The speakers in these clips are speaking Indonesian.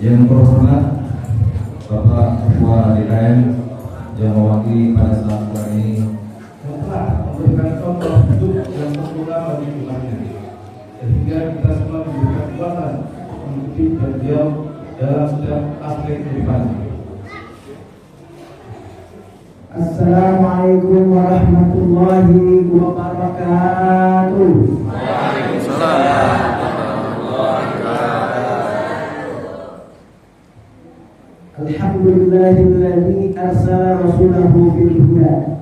Yang terhormat Bapak Ketua DKM yang mewakili pada saat ini telah memberikan contoh hidup yang sempurna bagi umatnya, sehingga kita semua diberikan kekuatan mengikuti beliau dalam setiap aspek kehidupan. Assalamualaikum warahmatullahi wabarakatuh. Waalaikumsalam. Alhamdulillahilladzi arsala rasulahu bil huda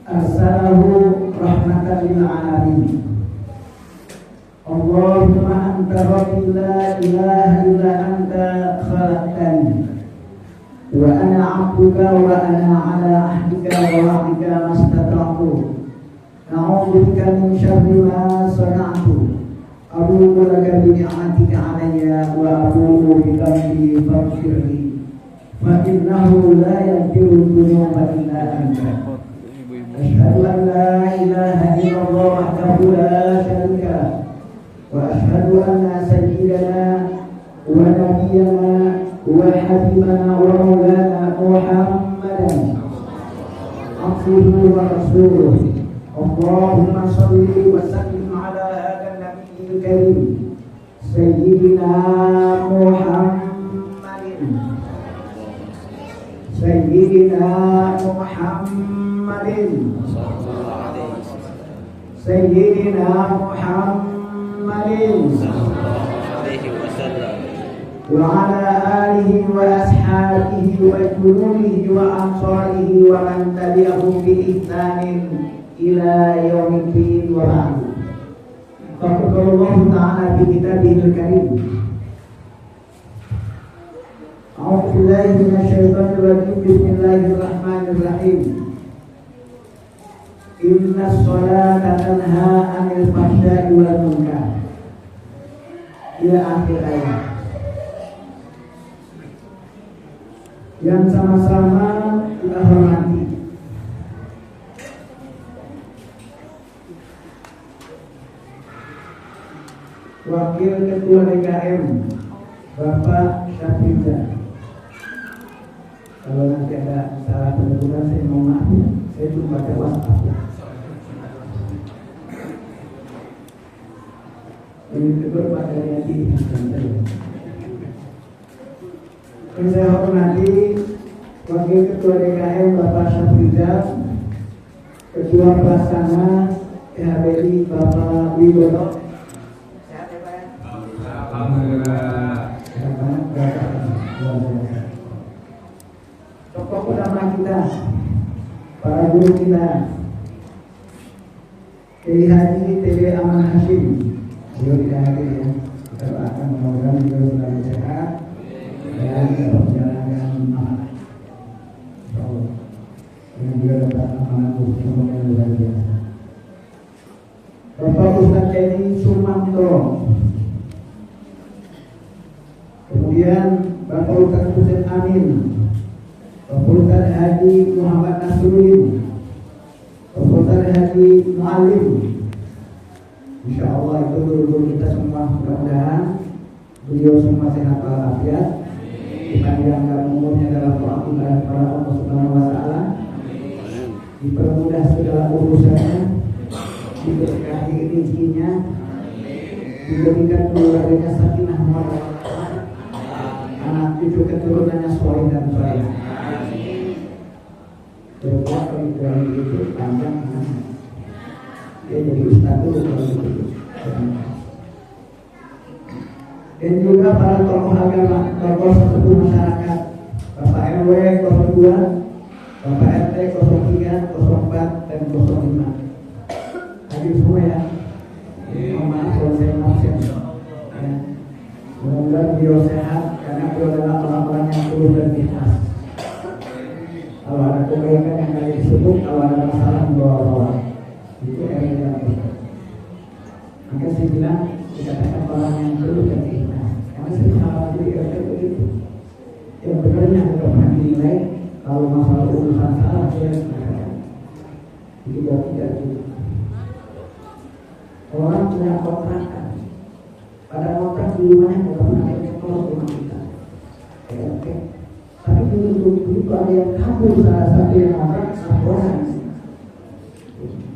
arsalahu rahmatan lil alamin. Allahumma anta rabbi la ilaha illa anta khalaqtani wa ana 'abduka wa ana 'ala ahdika wa wa'dika mastata'tu. Na'udzu bika min syarri ma sana'tu. Abu'u laka bi ni'matika 'alayya wa abu'u bi dhanbi faghfirli fa innahu la yaghfiru dhunuba illa anta. Asyhadu an la ilaha illallah wahdahu la syarika lah wa asyhadu anna sayyidana wa nabiyyana wa habibana wa maulana Muhammadan abduhu wa rasuluh. Allahumma shalli wa sallim ala hadha nabiyil karim sayyidina Muhammadin سيدنا محمد عليه وسلم وعلى آله وأصحابه وجنوده وأنصاره ومن تبعهم بإحسان إلى يوم الدين وبعد. فقال الله تعالى في كتابه الكريم: أعوذ بالله من الشيطان الرجيم. بسم الله الرحمن الرحيم. إن الصلاة تنهى عن الفحشاء والمنكر إلى آخر ayat. Yang sama-sama kita hormati Wakil Ketua DKM Bapak Syafriza. Kalau nanti ada salah penuturan saya mohon maaf, saya cuma baca WhatsApp. Ini kedua Pak Daryati. Yang saya hormati Wakil Ketua DKM Bapak Syafriza, Ketua Pelaksana PHBI Bapak Widodo. Sehat ya Pak? Alhamdulillah. Sehat banget, tokoh utama kita, para guru kita, Kiai Haji TB Aman Hashim. Beliau tidak hadir ya. Kita doakan mudah-mudahan beliau selalu sehat dan menjalankan amanah. Insyaallah. Dengan beliau dapat amanah semoga yang luar biasa. Bapak Ustaz Edi Sumanto. Kemudian Bapak Ustaz Husain Amin, Bapak Ustaz Haji Muhammad Nasruddin, Bapak Ustaz Haji Muallim. Insyaallah itu guru-guru kita semua, mudah-mudahan beliau semua sehat walafiat, dipanjangkan umurnya dalam taat ibadah kepada Allah Subhanahu wa taala, dipermudah segala urusannya, diberkahi rezekinya, diberikan keluarganya sakinah mawaddah, anak cucu keturunannya soleh dan soleh. Berbuat dari itu panjang anaknya. Dia jadi ustaz dulu kalau gitu. Dan juga para tokoh agama, tokoh sepuh masyarakat, Bapak RW 02, Bapak RT 03, 04 dan 05. Hadir semua ya. Mohon maaf kalau saya absen. Ya. Mudah-mudahan beliau sehat karena beliau adalah orang-orang yang tulus dan ikhlas. Kalau ada kebaikan yang tadi disebut, kalau ada masalah membawa-bawa, itu yang kita. Maka saya bilang dikatakan orang yang tulus dan ikhlas. Karena saya salah jadi begitu. Yang benarnya tidak pernah dinilai. Kalau masalah urusan salah saya katakan. Jadi buat tidak gitu. Orang punya kontrakan. Pada kontrak di rumahnya tidak pernah ada sekolah rumah kita. Oke. Tapi dulu ada yang kabur salah satu yang kontrak satu orang.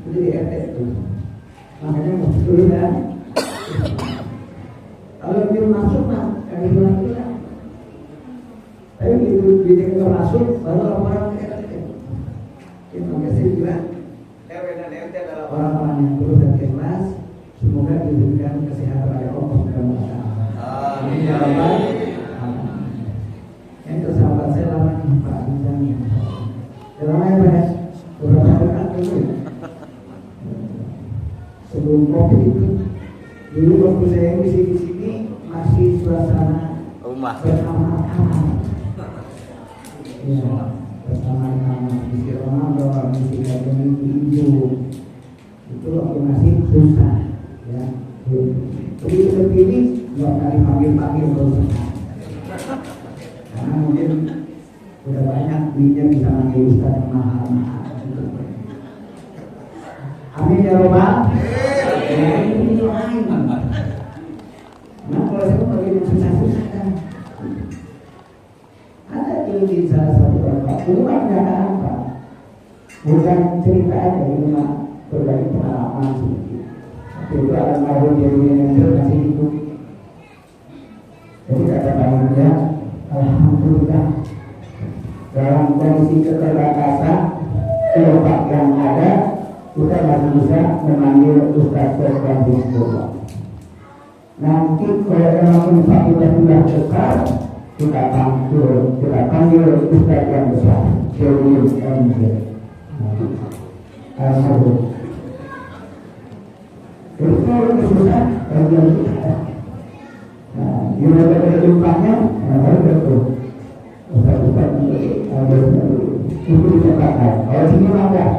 Itu di RT itu. Makanya masuk dulu kan. Kalau dia masuk mah kami bilang kita. Tapi begitu dia masuk baru orang-orang ke RT. Yang makanya saya bilang RW dan RT adalah orang-orang yang tulus dan ikhlas. Semoga diberikan kesehatan oleh Allah Subhanahu wa taala. Amin ya rabbal alamin. Yang tersahabat saya lama Pak Bintangnya. Dalam ayat beberapa dekat dulu. Sebelum Covid itu, dulu waktu saya di sini masih suasana bersama-sama. Ya, bersama-sama misi Ramadan, misi kajian hijau. Itu waktu masih susah. Ya, jadi seperti ini nggak kali panggil berusaha, karena mungkin udah banyak duitnya bisa manggil ustaz yang mahal-mahal. Amin ya robbal. Ini lain. Nah kalau saya mau bagi susah-susah kan, ada di salah satu tempat. Ini banyak apa? Bukan cerita aja, ini mah berbagi pengalaman seperti itu. Itu almarhum yang masih hidup. Jadi kata dia, alhamdulillah dalam kondisi keterbatasan tempat yang ada, kita masih bisa memanggil Ustaz Sofwan Hizbullah. Nanti kalau memang fakultas sudah besar, kita panggil Ustaz yang besar, Syaikhul MJ. Alhamdulillah. Terus kalau besar, kajian kita. Nah, gimana cara jumpanya? Harus betul. Ustaz itu bisa pakai. Kalau sini enggak,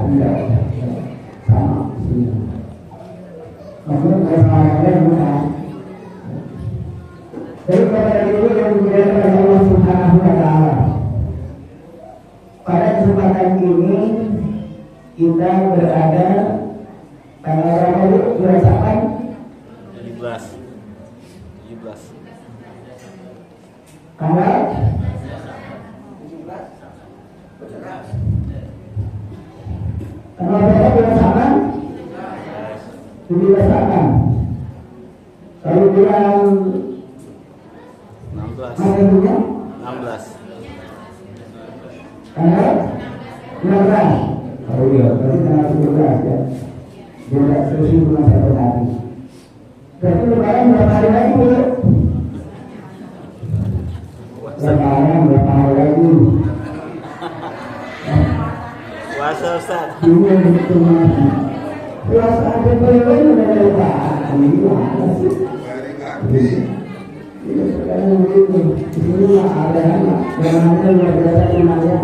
sama. Maksudnya kalau ada bukan. Jadi pada itu yang dimuliakan oleh Allah Subhanahu wa Ta'ala. Pada kesempatan ini kita berada tanggal berapa itu? Bulan Syawal 17. Tanggal 17. Tanggal berapa bulan Syawal? 17 Syawal. Kalau bulan 16. Maksudnya 16. tanggal 16. Oh iya, berarti tanggal 17 ya. Dia selesai bulan satu hari. Berarti lebaran berapa hari lagi Bu? Lebaran berapa hari lagi? Puasa Ustaz. Ini itu mana? Puasa ada beli-beli udah lebaran. Gimana sih? Ini sekarang begitu. Di sini ada anak yang ada luar biasa imannya.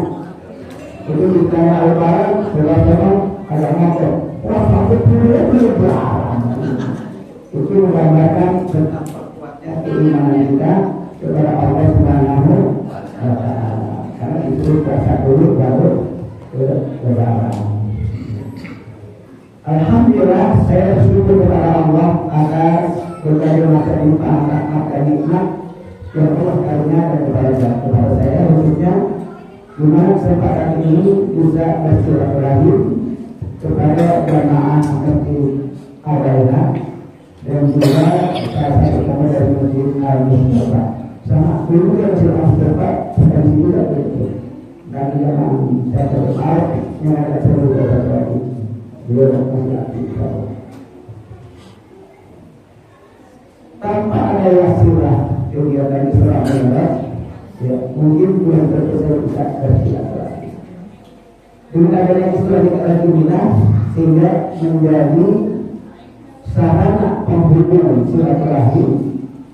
Itu ditanya lebaran, lebaran ada motor. Wah, sampai belum lebaran. Itu menggambarkan betapa kuatnya keimanan kita kepada Allah Subhanahu wa Ta'ala. Karena itu puasa dulu baru lebaran. Alhamdulillah, saya bersyukur kepada Allah atas berbagai macam mata nikmat yang Allah karuniakan kepada saya, khususnya di mana kesempatan ini bisa bersilaturahim kepada jamaah seperti Al-Baina dan juga salah satu kami dari Masjid Al-Mustafa. Sama dulu yang Masjid Al-Mustafa dan juga begitu. Dan jamaah saya tertarik yang ada seluruh lagi. Beliau masih aktif. Tanpa ada wasilah kegiatan Islam menolak, ya mungkin bulan tersebut bisa bersilaturahmi. Dengan adanya Islam di Al-Quran sehingga menjadi sarana penghubung silaturahmi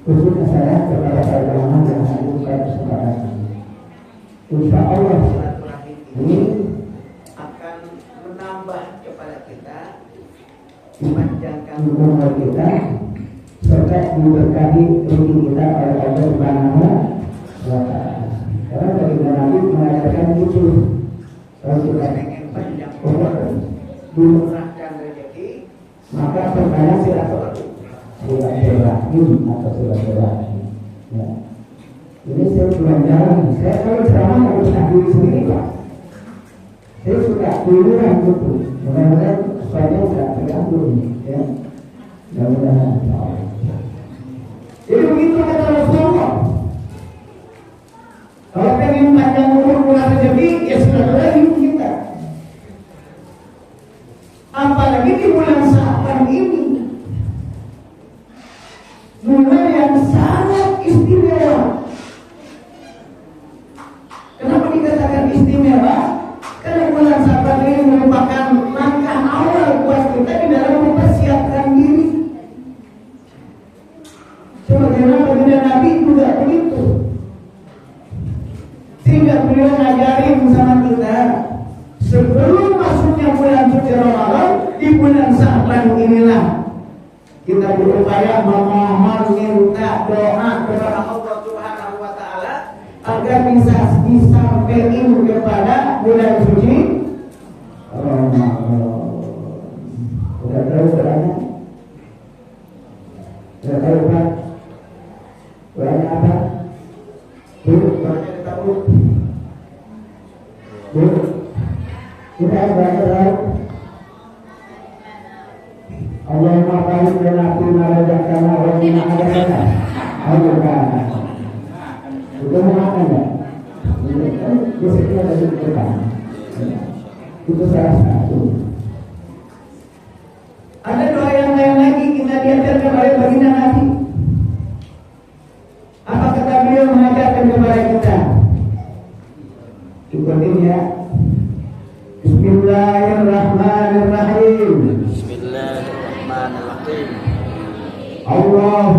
khususnya saya kepada para jamaah yang hadir pada kesempatan ini. Insya Allah silaturahmi ini akan menambah kepada kita, memanjangkan umur kita, serta diberkahi rezeki kita oleh Allah Subhanahu wa Ta'ala. Karena baginda Nabi mengajarkan itu, kalau kita ingin panjang umur, dimurahkan rezeki, maka perbanyak silaturahmi atau silaturahmi. Ya. Ini saya belum jalan. Saya kalau ceramah harus diri sendiri Pak. Saya suka duluan gitu. Mudah-mudahan supaya tidak terganggu ini. Ya. Mudah-mudahan. Jadi begitu kata Rasulullah. Kalau pengen panjang umur murah rezeki, ya silaturahmi kita. Apalagi di bulan Sya'ban ini, bulan yang sangat istimewa. Kenapa dikatakan istimewa? Karena bulan Sya'ban ini merupakan langkah awal buat kita di dalam mempersiapkan diri. Sebagaimana baginda Nabi juga begitu. Sehingga beliau ngajarin sama kita sebelum masuknya bulan suci Ramadan, di bulan Sya'ban inilah kita berupaya memohon minta doa kepada Allah Subhanahu wa Ta'ala agar bisa disampaikan kepada bulan suci Ramadan. Sudah tahu caranya? Sudah tahu Pak? Doanya apa? Doanya tahu? Kita baca tahu. Allahumma barik lana fi ma razaqtana wa qina adzabannar. Alhamdulillah. Sudah makan ya? Biasanya dari depan. Itu salah satu.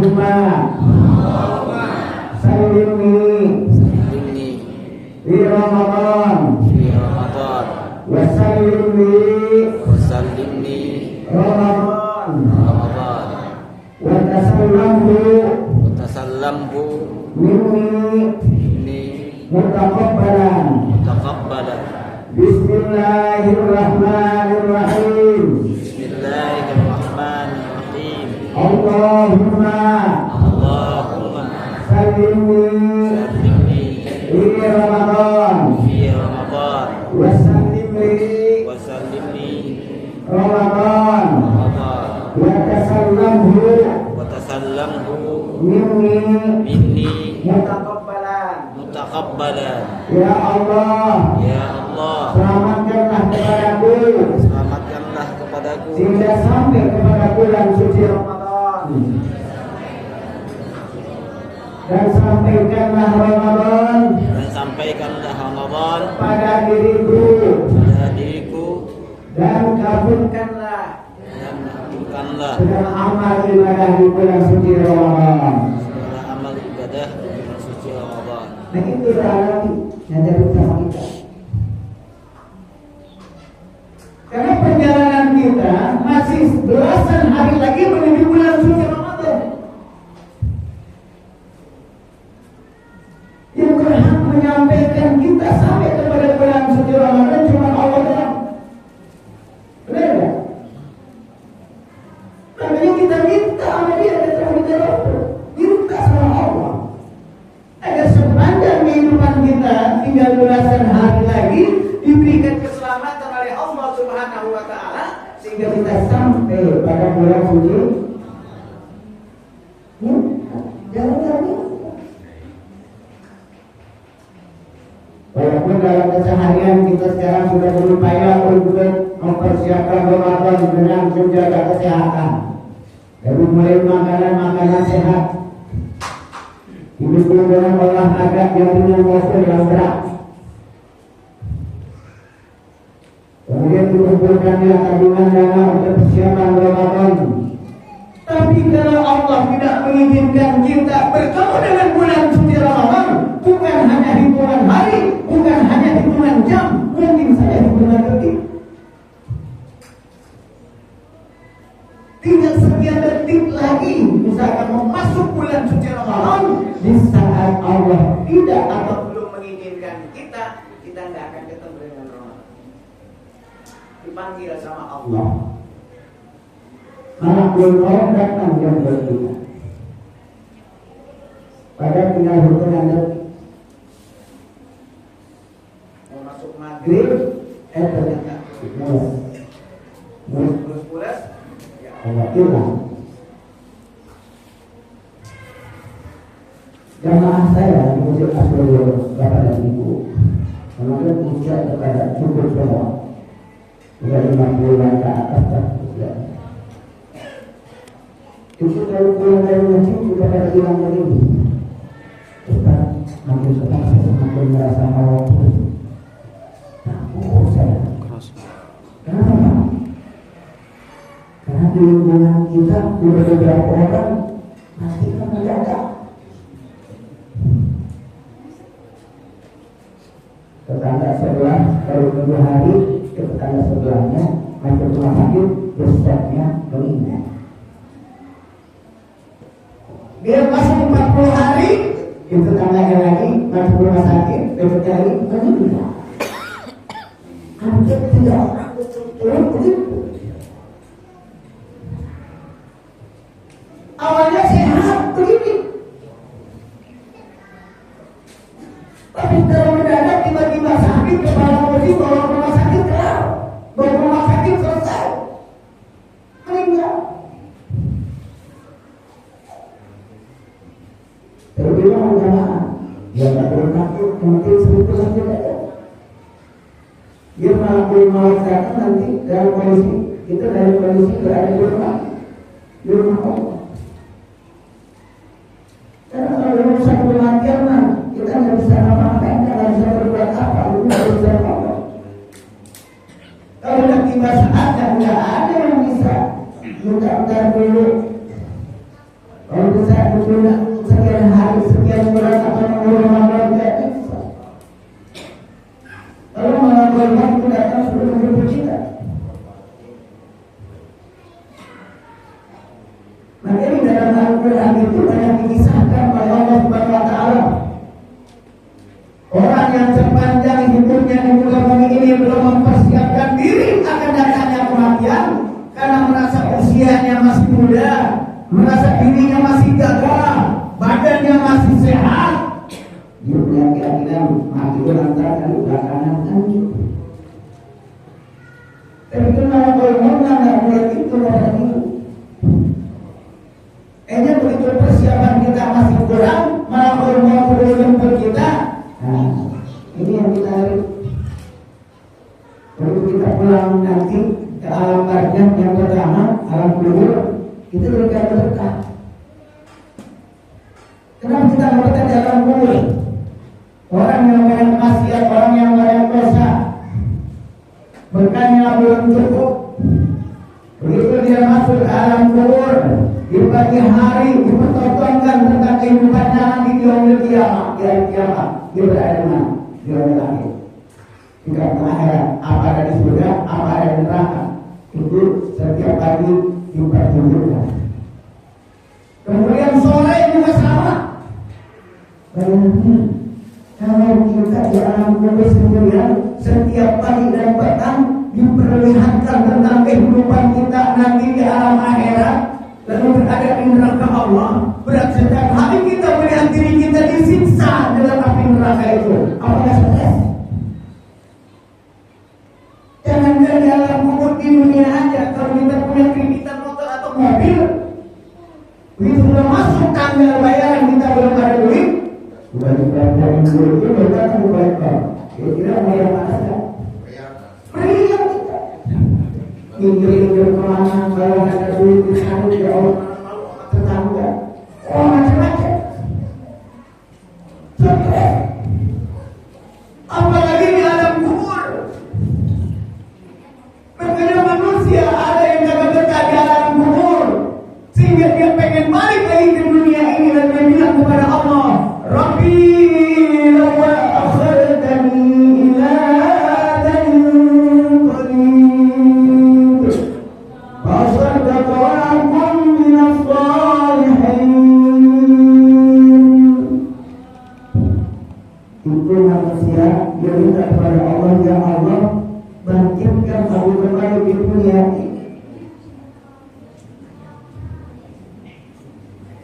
Allahumma sallimni Sallimni fi Ramadan fi Ramadan wa sallimni wa sallimni Ramadan Ramadan wa tasallamhu wa tasallamhu minni minni mutaqabbalan. mutaqabbalan. Bismillahirrahmanirrahim. Bismillahirrahmanirrahim. Allahumma Allahumma sallimni sallimni fi Ramadan fi Ramadan wa sallimni wa sallimni Ramadan Ramadan wa tasallamhu wa tasallamhu minni minni mutaqabbalan. mutaqabbalan. Ya Allah, Ya Allah, selamatkanlah kepadaku selamatkanlah kepadaku sehingga sampai kepada bulan suci Ramadan, dan sampaikanlah Ramadan dan sampaikanlah Ramadan pada diriku, pada diriku dan kabulkanlah dan kabulkanlah segala amal ibadah di bulan suci Ramadan. segala amal ibadah di bulan suci Ramadan. Nah itu berarti yang jadi utama kita. Karena perjalanan kita masih belasan hari lagi menuju bulan suci Ramadan. Yang berhak menyampaikan kita sampai kepada bulan suci Ramadan cuma Allah Ta'ala. Benar nggak? Makanya kita minta sama dia, kita minta sama Allah. Agar sepanjang kehidupan kita tinggal belasan hari lagi diberikan keselamatan oleh Allah Subhanahu wa Ta'ala sehingga kita sampai pada bulan suci. Ya, jangan. Walaupun dalam keseharian kita sekarang sudah berupaya untuk mempersiapkan Ramadan dengan menjaga kesehatan, dari mulai makanan sehat, hidup dengan olahraga yang dengan musuh yang berat. Kemudian dikumpulkannya tabungan dana untuk persiapan Ramadan. Tapi kalau Allah tidak mengizinkan kita bertemu dengan bulan suci Ramadan, bukan hanya hitungan hari, bukan hanya hitungan jam, mungkin saja hitungan detik. Tinggal sekian detik lagi, misalkan mau masuk bulan suci Ramadan, di saat Allah tidak atau belum mengizinkan kita tidak akan ketemu dengan Ramadan. Dipanggil sama Allah. Malakul maut datang yang kita. Pada tinggal hitungan detik. Mau masuk maghrib, ternyata mulus. Allah hilang. Jamaah saya di Masjid Asrul Bapak dan Ibu, kemudian usia kepada cukup semua, sudah 50-an ke atas dan usia. Itu kalau pulang dari masjid sudah pada bilang begini, Ustaz, makin sekarang saya semakin merasa mau takut saya. Kenapa? Karena di lingkungan kita sudah beberapa orang masih menjaga. Tetangga sebelah baru 2 hari, tetangga sebelahnya masuk rumah sakit, resepnya meninggal. Dia masuk 40 hari, itu tetangganya lagi masuk rumah sakit, besoknya lagi meninggal. Hampir 3 orang turun begitu. Awalnya sehat begini, tapi kalau mendadak tiba-tiba sakit, kepala pusing, bawa rumah sakit kelar, bawa rumah sakit selesai, meninggal. Terbilang jamaah, dia tak perlu takut, mungkin 1000 saja saja. Dia melakukan melaksanakan nanti dalam kondisi kita dalam kondisi berada di rumah Allah. Karena kalau urusan kematian mah kita nggak bisa apa-apain, nggak bisa berbuat apa, itu nggak bisa apa. Kalau udah tiba saatnya nggak ada yang bisa. Bentar dulu. Kalau bisa sekian hari, sekian bulan atau minggu Ramadan tidak bisa. Kalau melakukan waktu datang sebelum hidup kita. Maka di dalam Al-Quran itu banyak dikisahkan oleh Allah Subhanahu wa Ta'ala. Orang yang sepanjang hidupnya di muka bumi ini belum mempersiapkan diri akan datangnya kematian karena merasa usianya masih muda, merasa dirinya masih gagah, badannya masih sehat. Dia kira-kira mati berantakan belakangan nanti. Tapi kenapa kalau nggak boleh itu orang itu? Begitu persiapan kita masih kurang, malah kalau mau jemput kita. Nah, ini yang kita harus. Kalau kita pulang nanti ke alam barzakh yang pertama, alam kubur, itu lebih berkah. Kenapa kita berkah di alam kubur? Orang yang banyak maksiat, orang yang banyak dosa, berkahnya belum cukup. Begitu dia masuk ke alam kubur, di pagi hari dipertontonkan tentang kehidupannya nanti di yaumil kiamat, dia berada di mana? Di yaumil akhir. Jika akhirat, apa ada di surga, apa ada di neraka, itu setiap pagi dipertunjukkan. Kemudian sore juga sama. Kalau kita di alam kubur sendirian, setiap pagi dan petang diperlihatkan tentang kehidupan kita nanti di alam akhirat. Lalu berada di neraka Allah. Berat setiap hari kita melihat diri kita disiksa dalam api neraka itu. Apakah stres? Jangan di alam kubur di dunia aja. Kalau kita punya kreditan motor atau mobil, begitu sudah masuk tanggal bayaran kita belum ada duit, sudah dibayar duit itu berkata dibayar. Kira-kira bayar mana saja? Bayar kita. Mikir-mikir kemana kalau ada duit di sana di Allah tetangga, macam-macam. Stres. Apalagi di alam kubur. Makanya manusia ada yang jaga berkah di alam kubur, sehingga dia pengen balik lagi ke dunia ini dan dia bilang kepada Allah, Rabbi law akhartani ila ajalin qarib fasaddaqtu wa akun minas shalihin. Itu manusia dia minta kepada Allah, ya Allah, bangkitkan aku kembali di dunia ini.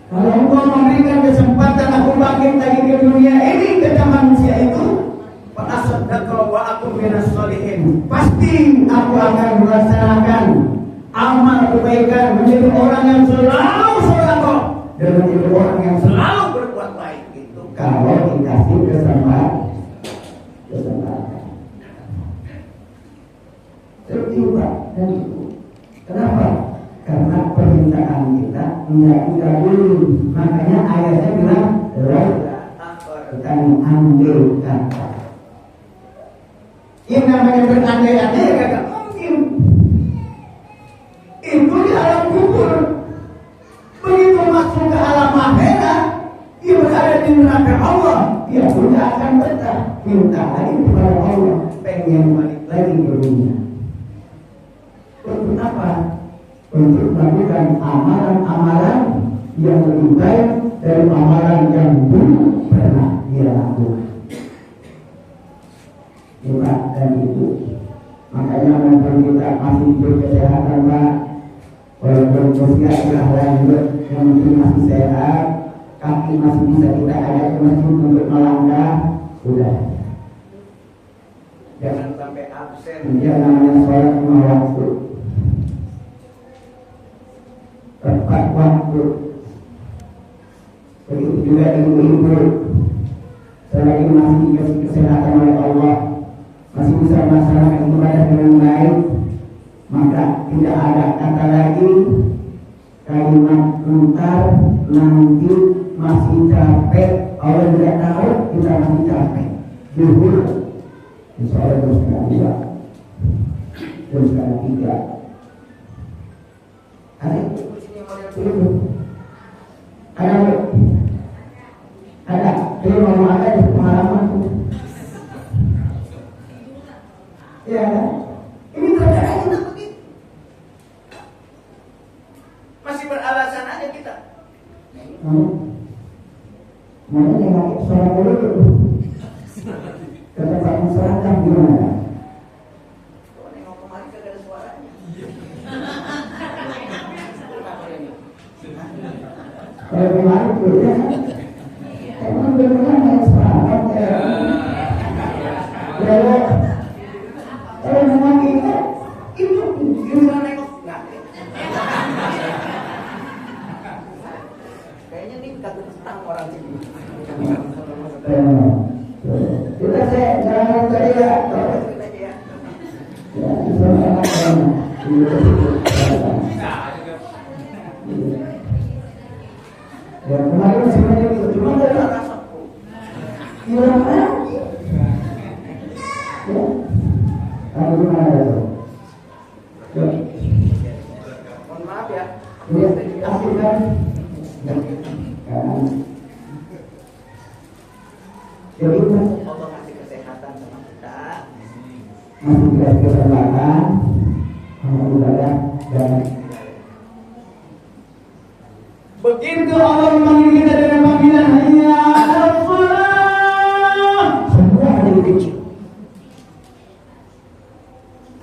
Kalau engkau memberikan kesempatan aku bangkit lagi di dunia ini, kata manusia itu, fa'asaddaqa wa aku minas shalihin, pasti aku akan melaksanakan amal kebaikan, menjadi orang yang selalu sedekah dan menjadi orang yang selalu berbuat baik. Itu kalau dikasih kesempatan. Tertiba dan itu. Kenapa? Karena permintaan kita tidak dikabuli. Makanya ayatnya bilang dan ambil kata. Yang namanya berandai-andai kagak mungkin. Itu di alam kubur. Begitu masuk ke alam akhirat, dia berada di neraka Allah, dia sudah akan betah. Minta lagi kepada Allah, pengen balik lagi ke dunia. Untuk apa? Untuk melakukan amalan-amalan yang lebih baik dari amalan yang dulu pernah dia lakukan. Juga dan itu. Makanya walaupun kita masih berkesehatan, Pak, walaupun usia sudah lanjut, yang penting masih sehat, kaki masih bisa kita ajak ke masjid untuk melangkah, sudah. Jangan sampai absen. Dia namanya sholat lima waktu. Tepat waktu. Begitu juga ibu-ibu, selagi masih dikasih kesehatan oleh Allah, masih bisa melaksanakan ibadah dengan baik, maka tidak ada kata lagi kalimat gentar nanti masih capek. Allah tidak tahu kita masih capek. Zuhur, insya Allah terus kedua, terus ketiga. Ada itu. Ada. Jadi mau ada di pengalaman. Iya ada. Ini terjadi kita begitu. Masih beralasan aja kita. Mana yang suara dulu? Kata Pak Masyarakat gimana? Kalau nengok kemarin kagak ada suaranya. Kalau kemarin tuh ya, emang beneran yang selamat ya. Kalau memang ingat, itu Gimana nengok? Nggak. Kayaknya nih kagak tentang orang sini. kita jangan teriak. Kita aja ya. Ya, sama-sama. Ya kemarin sebenarnya itu cuma ada hilang lagi. Ya, kamu gimana itu? Ya, Mohon maaf ya. ya, aku kan. Jadi Allah kasih kesehatan sama kita. masih kita kesempatan, alhamdulillah dan begitu Allah memanggil kita dengan panggilan hayya 'alas shalah, semua ada di kecil.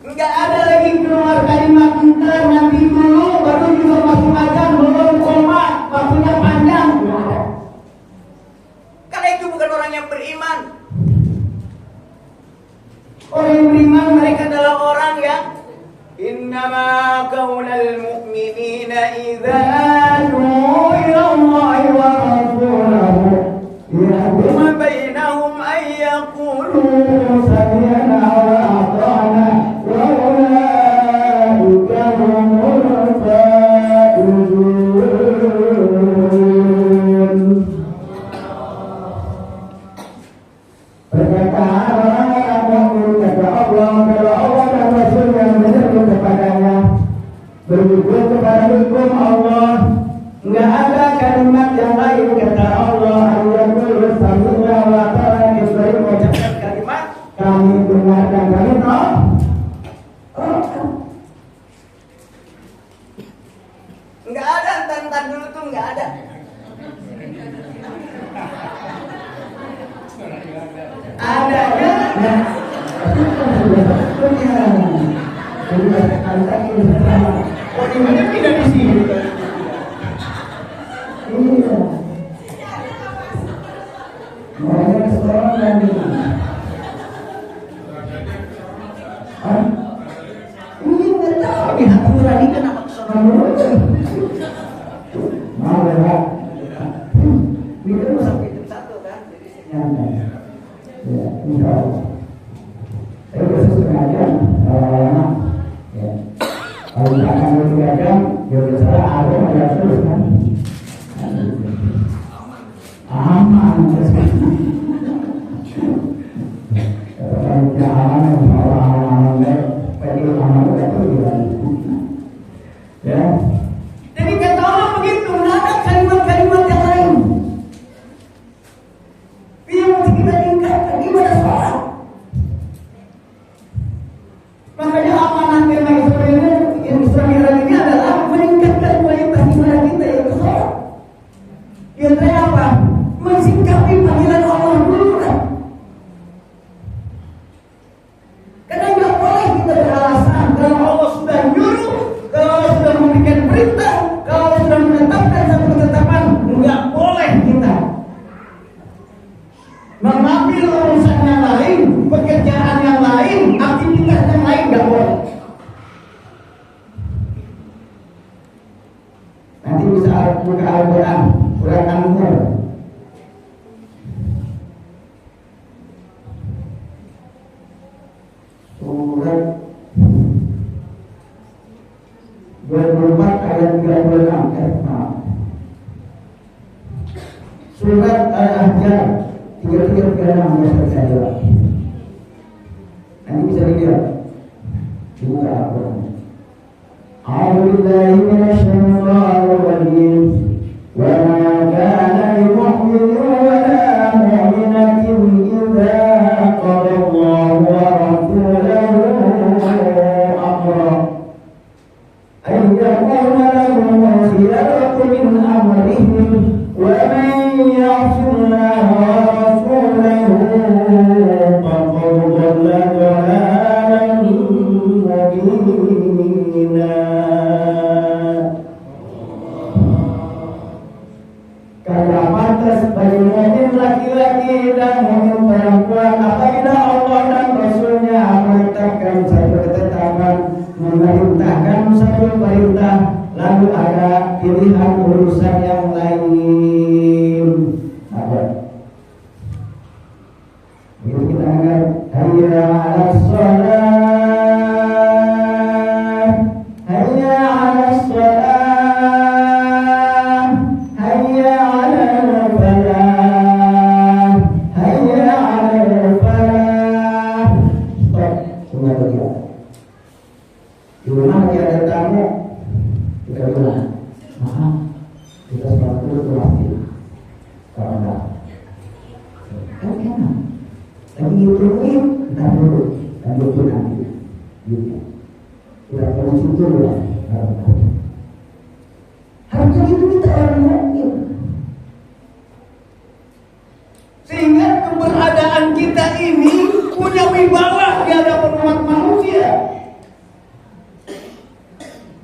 Enggak ada lagi keluar kalimat entar nanti dulu baru juga masuk azan belum koma waktunya panjang. Enggak ada. Karena itu bukan orang yang beriman. Orang yang beriman mereka adalah Orang yang innama qaulal mu'minina idza du'u ila Allah wa rasulahu ma bainahum ay yaqulu sami'na wa ata'na wa ulaika humul faizun. Perkataan orang-orang mukmin kata Allah, kalau Allah dan Rasul yang menyeru kepadanya, bersyukur kepada hukum Allah, enggak ada kalimat yang lain kata Allah. Ayyakul sami'na wa ata'na, diberi mengucapkan kalimat kami dengar dan kami tahu. enggak ada entar dulu tuh enggak ada. Adanya nah, oh dimana tidak di sini. Iya. Makanya sekarang dan ini nggak tahu di hati lagi kenapa kesana mau ya. Ini kan Sampai jam 1 kan. Jadi ya, insya Allah. Saya khusus sengaja, ya. Kalau tidak akan lebih jam, ya udah salah, aku ada terus kan. Aman, terus kan. Kalau tidak aman, aman, pasti aman itu juga. Ya. Jadi kata Allah begitu, tidak ada kalimat-kalimat yang lain. Dia mesti kita tingkatkan gimana sholat. Makanya amanah tema Israel ini adalah meningkatkan kualitas ibadah kita yaitu sholat. Di antara apa? Mensikapi panggilan Allah dulu kan. Karena nggak boleh kita beralasan kalau Allah sudah nyuruh, kalau Allah sudah memberikan perintah, kalau Allah sudah menetapkan satu ketetapan, nggak boleh kita mengambil urusan yang lain, pekerjaan yang lain, aktivitas yang lain nggak boleh. Nanti bisa buka Al-Quran, surat An-Nur. Surat 24 ayat 36. Surat Al-Ahzab 33-36 saja. Nanti bisa dilihat. Buka Al-Quran. A'udzu billahi minasy syaithanir rajim. Wa ma مؤمن ولا مؤمنة إذا قضى الله ورسوله أمرا أن يكون لهم الخيرة من أمرهم ومن يعص الله ورسوله فقد ضل ضلالا مبينا. Kagak pantas bagi mukmin laki-laki dan mukmin perempuan apabila Allah dan Rasulnya menetapkan satu ketetapan, memerintahkan satu perintah, lalu ada pilihan urusan yang lain. Ada. Begitu kita dengar hayya 'alas shalah, hayya 'alas shalah, hayya 'alal falah, hayya 'alal falah. Stop, semua berdiam. Di rumah lagi ada tamu, kita bilang, maaf, kita sholat dulu ke masjid. Kalau enggak, kan enak. Lagi ngitungin, entar dulu, lanjutin nanti. Gitu. Kita perlu syukur ya. Harusnya gitu kita orang mukmin. Sehingga keberadaan kita ini punya wibawa di hadapan umat manusia.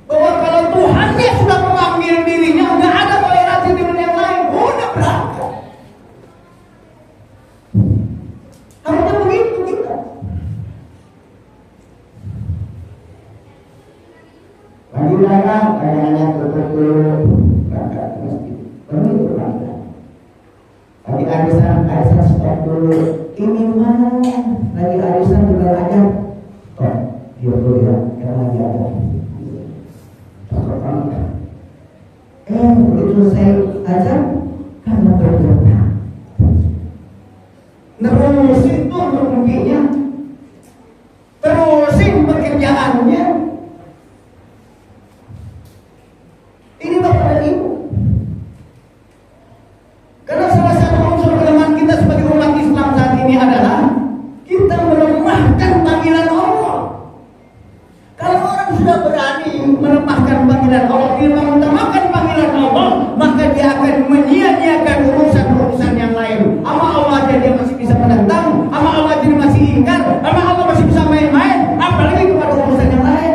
Bahwa kalau Tuhannya sudah memanggil dirinya, nggak ada toleransi dengan yang lain, udah berangkat. Harusnya begitu kita. Lagi dagang, dagangannya tutup dulu, berangkat ke masjid. Begitu berangkat. Lagi arisan stop dulu. Ini mana? Lagi arisan juga ada. Stop, dia dulu ya, karena lagi ada. Begitu saya ajak karena berdoa. Nerusin tuh bermimpinya, terusin pekerjaannya. Ini Bapak dan Ibu. Karena salah satu unsur kelemahan kita sebagai umat Islam saat ini adalah kita melemahkan panggilan Allah. Kalau orang sudah berani melemahkan panggilan Allah, dia mengutamakan panggilan Allah, maka dia akan menyia-nyiakan urusan-urusan yang lain. Sama Allah aja dia masih bisa menentang, sama Allah jadi masih ingkar, sama Allah masih bisa main-main, apalagi kepada urusan yang lain.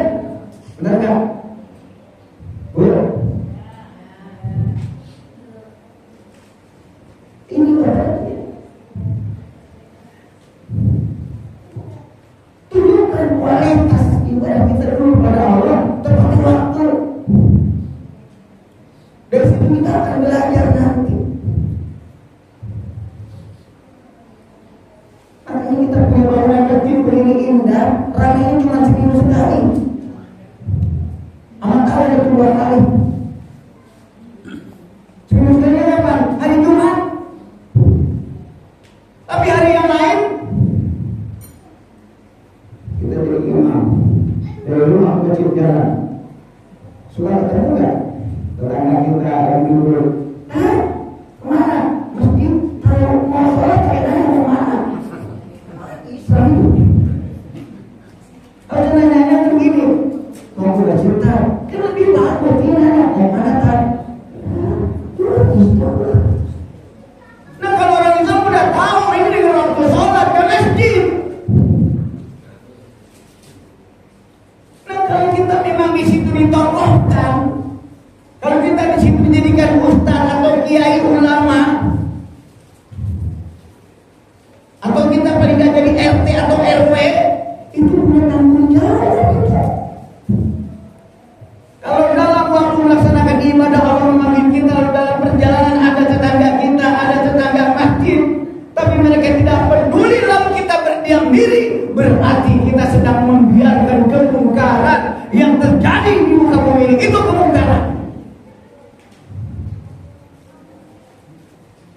Benar nggak? Betul. Ini berarti tunjukkan kualitas ibadah kita dulu pada Allah tepat waktu. Dari situ kita akan belajar nanti. Makanya kita punya bangunan masjid begini indah, ramainya cuma seminggu sekali. Amat tahu ada 2 kali. Seminggu sekali apa? Hari Jumat. Tapi hari yang lain kita jadi imam. Dari rumah ke masjid jalan. Suka ketemu nggak? Tetangga kita yang dulu. Kemana? Masjid. Kalau mau sholat kayaknya mau mana? Islam. Kalau nanya begini, mau sudah cerita, kan lebih bagus ini nanya mau mana kan? Nah kalau orang Islam udah tahu ini dengan waktu sholat ke masjid. Nah kalau kita memang di situ ditokohkan, kalau kita di situ menjadikan ustaz atau kiai ulama, atau kita paling nggak jadi RT atau RW, itu punya tanggung jawab kita. Kalau dalam waktu melaksanakan ibadah Allah memanggil kita, lalu dalam perjalanan ada tetangga kita, ada tetangga masjid, tapi mereka tidak peduli, lalu kita berdiam diri, berarti kita sedang membiarkan kemungkaran yang terjadi di muka bumi ini. Itu kemungkaran.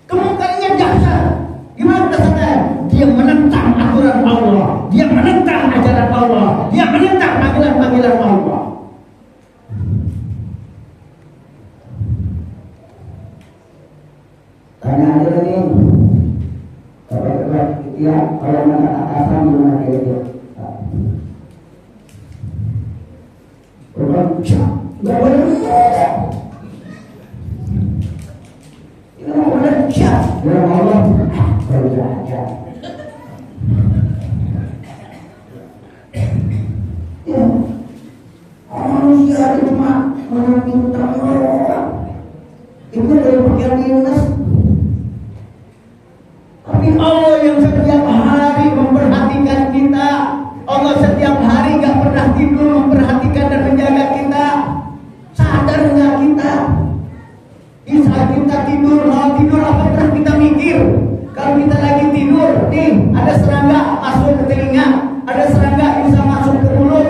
Kemungkarannya dahsyat. Gimana dasarnya? Dia menentang aturan Allah, dia menentang ajaran Allah, dia menentang panggilan-panggilan Allah. ya kalau makan atasan gimana gitu. Nggak boleh ini nggak boleh cak ya Allah berjaga ya manusia itu cuma meminta orang itu dari bagian minus. Tapi Allah yang setiap hari memperhatikan kita, Allah setiap hari gak pernah tidur memperhatikan dan menjaga kita. Sadar nggak kita? Di saat kita tidur, mau tidur apa pernah kita mikir? Kalau kita lagi tidur, nih ada serangga masuk ke telinga, ada serangga bisa masuk ke mulut.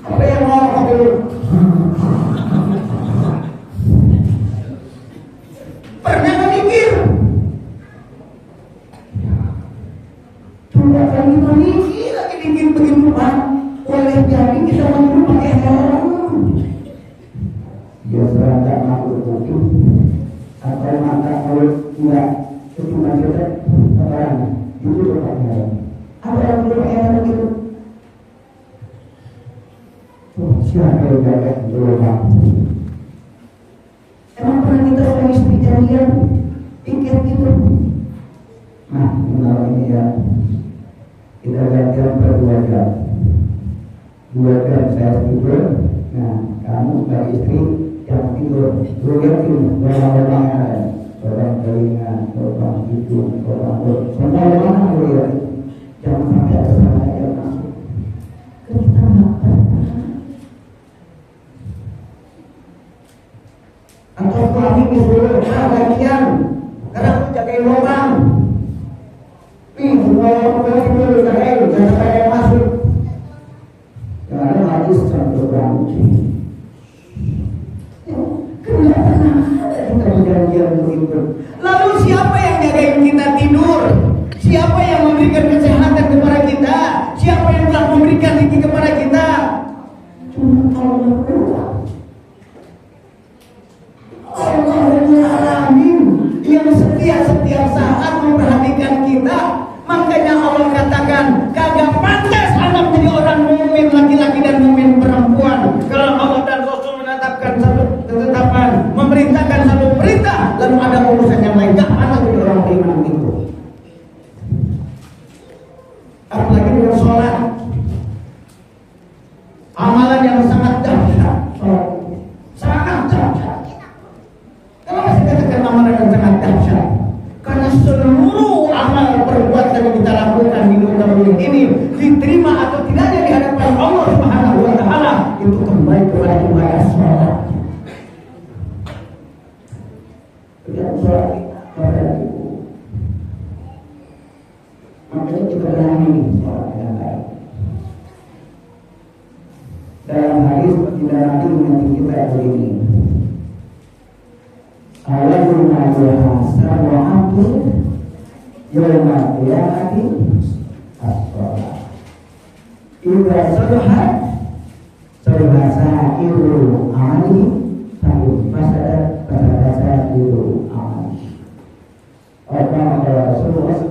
Apa yang mau dulu? Pernah nggak mikir? Sudah kan kita mikir lagi dikit begitu Pak. Oleh jadi kita mau pakai helm. Ya serangga masuk ke atau mata kalau tidak itu cuma kita orang itu pakai helm. Apa yang perlu pakai helm itu? Siapa yang jaga dulu Pak? Emang pernah kita suami istri jadian pikir gitu? Nah, mengenal ini ya kita gantian per 2 jam 2 jam saya tidur. Nah, kamu sebagai istri jam tidur lu yakin orang-orang ada orang telinga, orang hidung, orang mulut semua lu ya jangan sampai ada sana yang masuk ke kita nggak pernah. Atau suami disuruh bagian karena aku jagain lubang nih semua orang itu jagain jangan sampai masuk yang ada lagi satu bangun. Tidak pernah ada kita perjanjian begitu. Lalu siapa yang jagain kita tidur? Siapa yang memberikan kesehatan kepada kita? Siapa yang telah memberikan rezeki kepada kita? Cuma Allah berdua. Allah Rabbul Alamin yang setiap saat memperhatikan kita. Makanya Allah katakan kagak pantas anak menjadi orang mukmin laki-laki dan mukmin perempuan. Kalau Allah dan Rasul menetapkan satu ketetapan, memerintahkan satu perintah, lalu ada urusan yang lain, gak pantas menjadi orang beriman itu. Apalagi dengan sholat, amalan yang sangat dahsyat. Sangat dahsyat. Kenapa saya katakan amalan yang sangat dahsyat? Karena seluruh amal perbuatan yang kita lakukan di muka bumi ini diterima atau tidaknya di hadapan Allah Subhanahu wa taala itu kembali kepada ibadah sholat. Kemudian sholat kepada ibu. Makanya kita berani sholat dengan baik. Dalam hadis tidak nanti mengerti kita begini. Allahumma yuhasab wa amtur yawma qiyamati as-shalah. Idza salahat salaha sa'iru amali sa'u fasada fasada sa'iru amali. Orang ada Rasulullah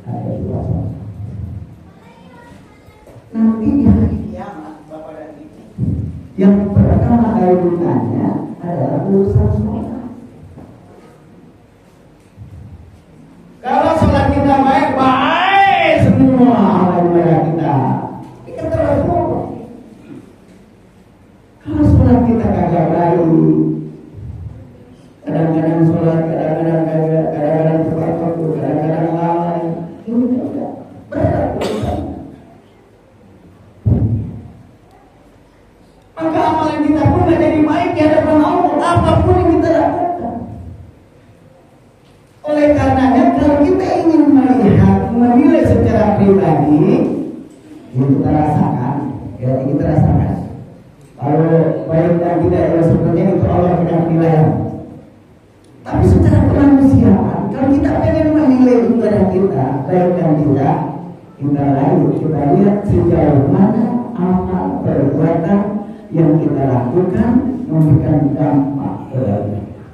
ada Rasulullah. Nanti di hari kiamat Bapak dan Ibu yang pertama kali ditanya adalah urusan sholat. Kalau sholat kita baik, baik semua amal ibadah kita. Ini kata Rasulullah. Kalau sholat kita kagak baik, kadang-kadang sholat, kadang-kadang kagak, kadang-kadang tepat waktu, kadang-kadang lalai, ini tidak berat urusannya. Maka amalan kita pun tidak jadi baik di hadapan Allah, apapun yang kita lakukan. Oleh karenanya kalau kita ingin melihat, menilai secara pribadi, yang kita rasakan, ya kita rasakan. Kalau baik dan tidak ya sebenarnya itu Allah yang menilai. Tapi secara kemanusiaan, kalau kita pengen menilai ibadah kita, baik dan tidak, kita lihat sejauh mana amal perbuatan yang kita lakukan memberikan dampak kepada kita.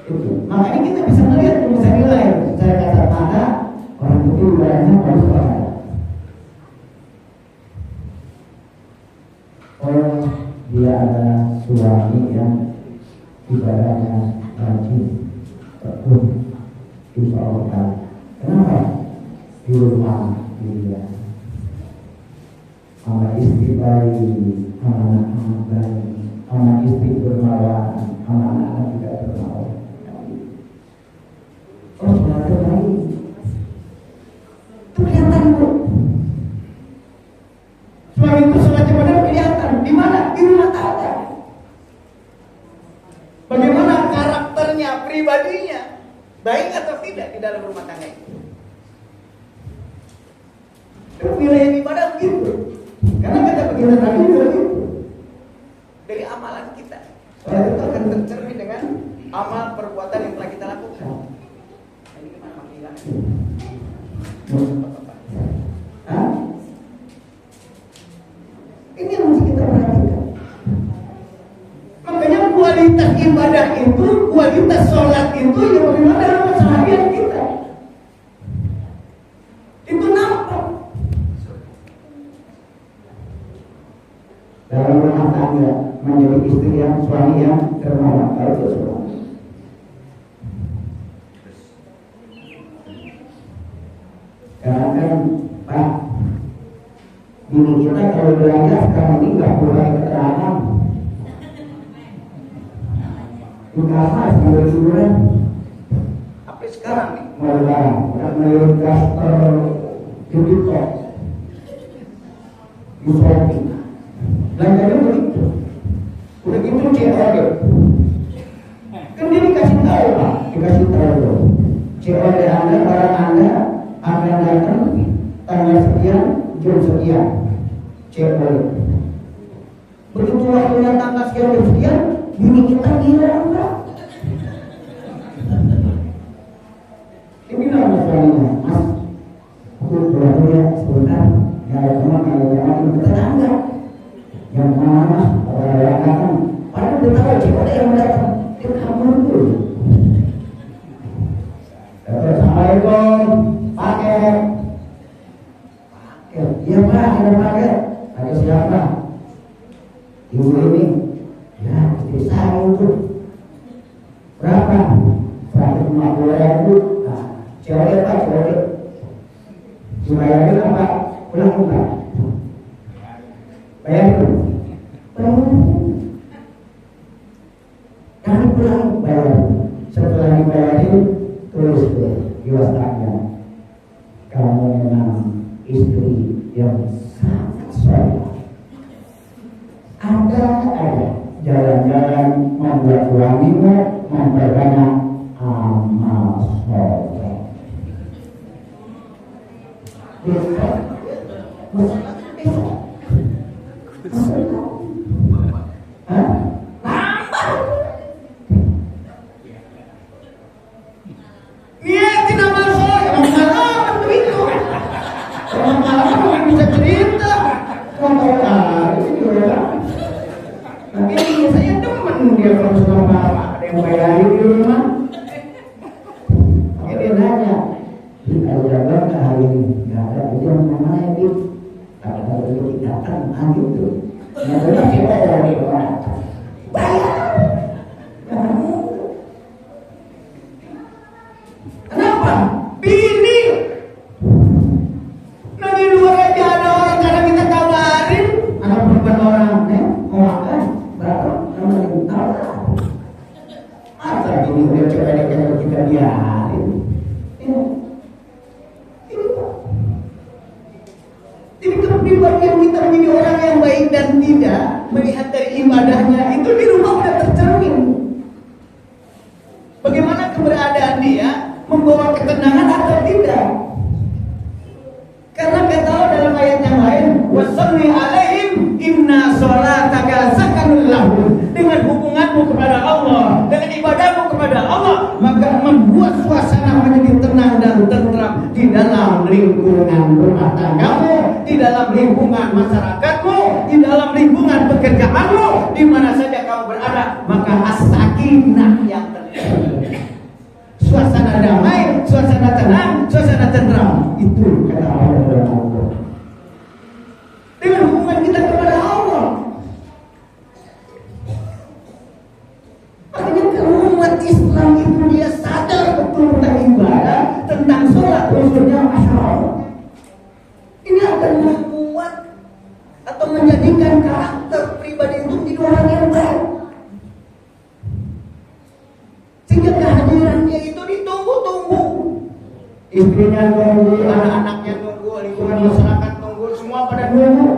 Itu. Makanya kita bisa melihat misalnya Jadi ibaratnya harus pakai. Oh, dia ada suami yang ibadahnya rajin, tekun, insya Allah. Kenapa? Di rumah dia, sama istri baik, sama anak-anak baik, sama istri bermawan, sama anak-anak tidak bermawan. Oh, saudara baik. Itu kelihatan bu. Suami itu sholat ibadah kelihatan. Di mana? Di rumah tangga. Bagaimana karakternya, pribadinya, baik atau tidak di dalam rumah tangga itu? Penilaian ibadah begitu. Karena kata begini tadi begitu. Dari amalan kita. Soalnya itu akan tercermin dengan amal perbuatan yang telah kita lakukan. Ini gimana makilah? Hah? Ini yang mesti kita perhatikan. Makanya kualitas ibadah itu, kualitas sholat itu yang bagaimana dalam keseharian kita. Itu nampak. Dalam rumah tangga menjadi istri yang suami yang dermawan, itu suami. Karena kan Pak, bini kita kalau belanja sekarang ini nggak boleh keterangan. Utama sambil liburan. Apa sekarang nih? Mau lebaran, melalui klaster TikTok, Shopee. Belanjanya begitu. Udah gitu COD. Kan dia dikasih tahu Pak, dikasih tahu. COD Anda, barang Anda akan datang tanggal sekian, jam sekian. COD. Begitu waktunya tanggal sekian, jam sekian, bini kita gila enggak? Dia bilang sama suaminya, Mas, aku pulang dulu ya sebentar. Ya teman kalau jangan tetangga. Yang mana Mas, orang datang. Padahal dia tahu COD yang datang. Dia kabur dulu. Assalamualaikum, paket. Iya Pak, ada paket. Ada siapa? Ibu ini. Ya, istri saya itu. Berapa? 150.000. Nah, COD Pak, COD. Dibayarin apa? Pulang enggak? Bayar dulu. Kami pulang bayar. Setelah dibayarin, tulis deh di WhatsApp-nya. Kamu memang istri yang sangat soleh. Ada jalan-jalan membuat suamimu memperbanyak amal soleh. Niatin amal soleh, orang begitu. Orang malam bisa cerita. Ini saya demen dia kalau sudah malam ada yang bayarin di rumah. Dia nanya, kalau udah berapa hari ini? Nggak ada, itu yang namanya itu. Kalau itu datang, gitu. Nggak ada siapa dari orang. Bayar. Kenapa? Bini. Nah di luar aja ada orang karena kita kabarin. Ada perempuan orang, mau makan berapa? 6.000 tahun. Asal bini udah coba dikasih kita biarin. Jadi kepribadian kita menjadi orang yang baik dan tidak melihat dari ibadahnya itu di rumah udah tercermin. Bagaimana keberadaan dia membawa ketenangan atau tidak? Karena kata Allah dalam ayat yang lain, wassalli alaihim inna sholataka sakanun lahum. Dengan hubunganmu kepada Allah, dengan ibadahmu kepada Allah, maka membuat suasana menjadi tenang dan tentram di dalam lingkungan rumah tanggamu, di dalam lingkungan masyarakatmu, di dalam lingkungan pekerjaanmu, di mana saja kamu berada, maka as-sakinah yang terjadi. Suasana damai, suasana tenang, suasana tentram. Itu menjadikan karakter pribadi itu menjadi orang yang baik, sehingga kehadirannya itu ditunggu-tunggu. Istrinya nunggu, anak-anaknya nunggu, lingkungan masyarakat nunggu, semua pada nunggu.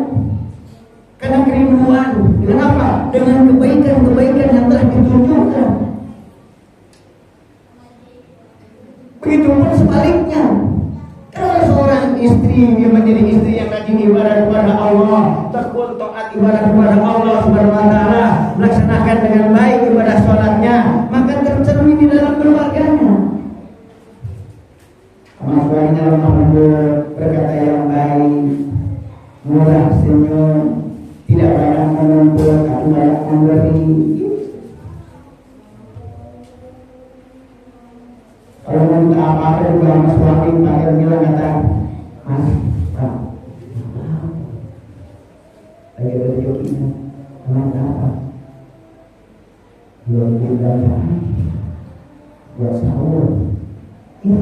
Karena kerinduan. Kenapa? Dengan kebaikan-kebaikan yang telah ditunjukkan. Begitupun sebaliknya. Kalau seorang istri dia menjadi istri yang rajin ibadah kepada Allah, tekun taat ibadah kepada Allah Subhanahu wa taala, melaksanakan dengan baik ibadah sholatnya, maka tercermin di dalam keluarganya. Suaminya lemah lembut, berkata yang baik, murah senyum, tidak banyak menuntut, tapi banyak memberi. Kalau minta apa-apa juga sama suami, pakai bilang kata, Mas, Pak, lagi ada jokinya, kenapa apa? Belum bilang buat sahur. Ya,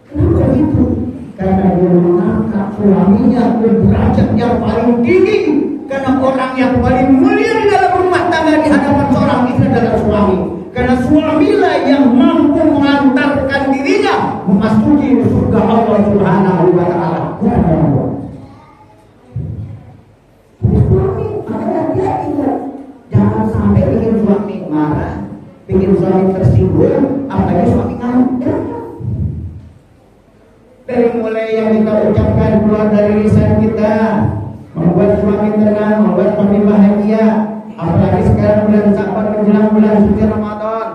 kenapa begitu? Karena dia mengangkat suaminya ke derajat yang paling tinggi. Karena orang yang paling mulia di dalam rumah tangga di hadapan seorang istri adalah suami. Karena suamilah yang mampu mengantarkan dirinya memasuki surga Allah Subhanahu wa taala. Suami adalah dia ingat, jangan sampai bikin suami marah, bikin suami tersinggung, apalagi suami ngamuk. Dari mulai yang kita ucapkan keluar dari lisan kita, membuat suami tenang, membuat suami bahagia. Apalagi sekarang bulan Sya'ban menjelang bulan suci Ramadan,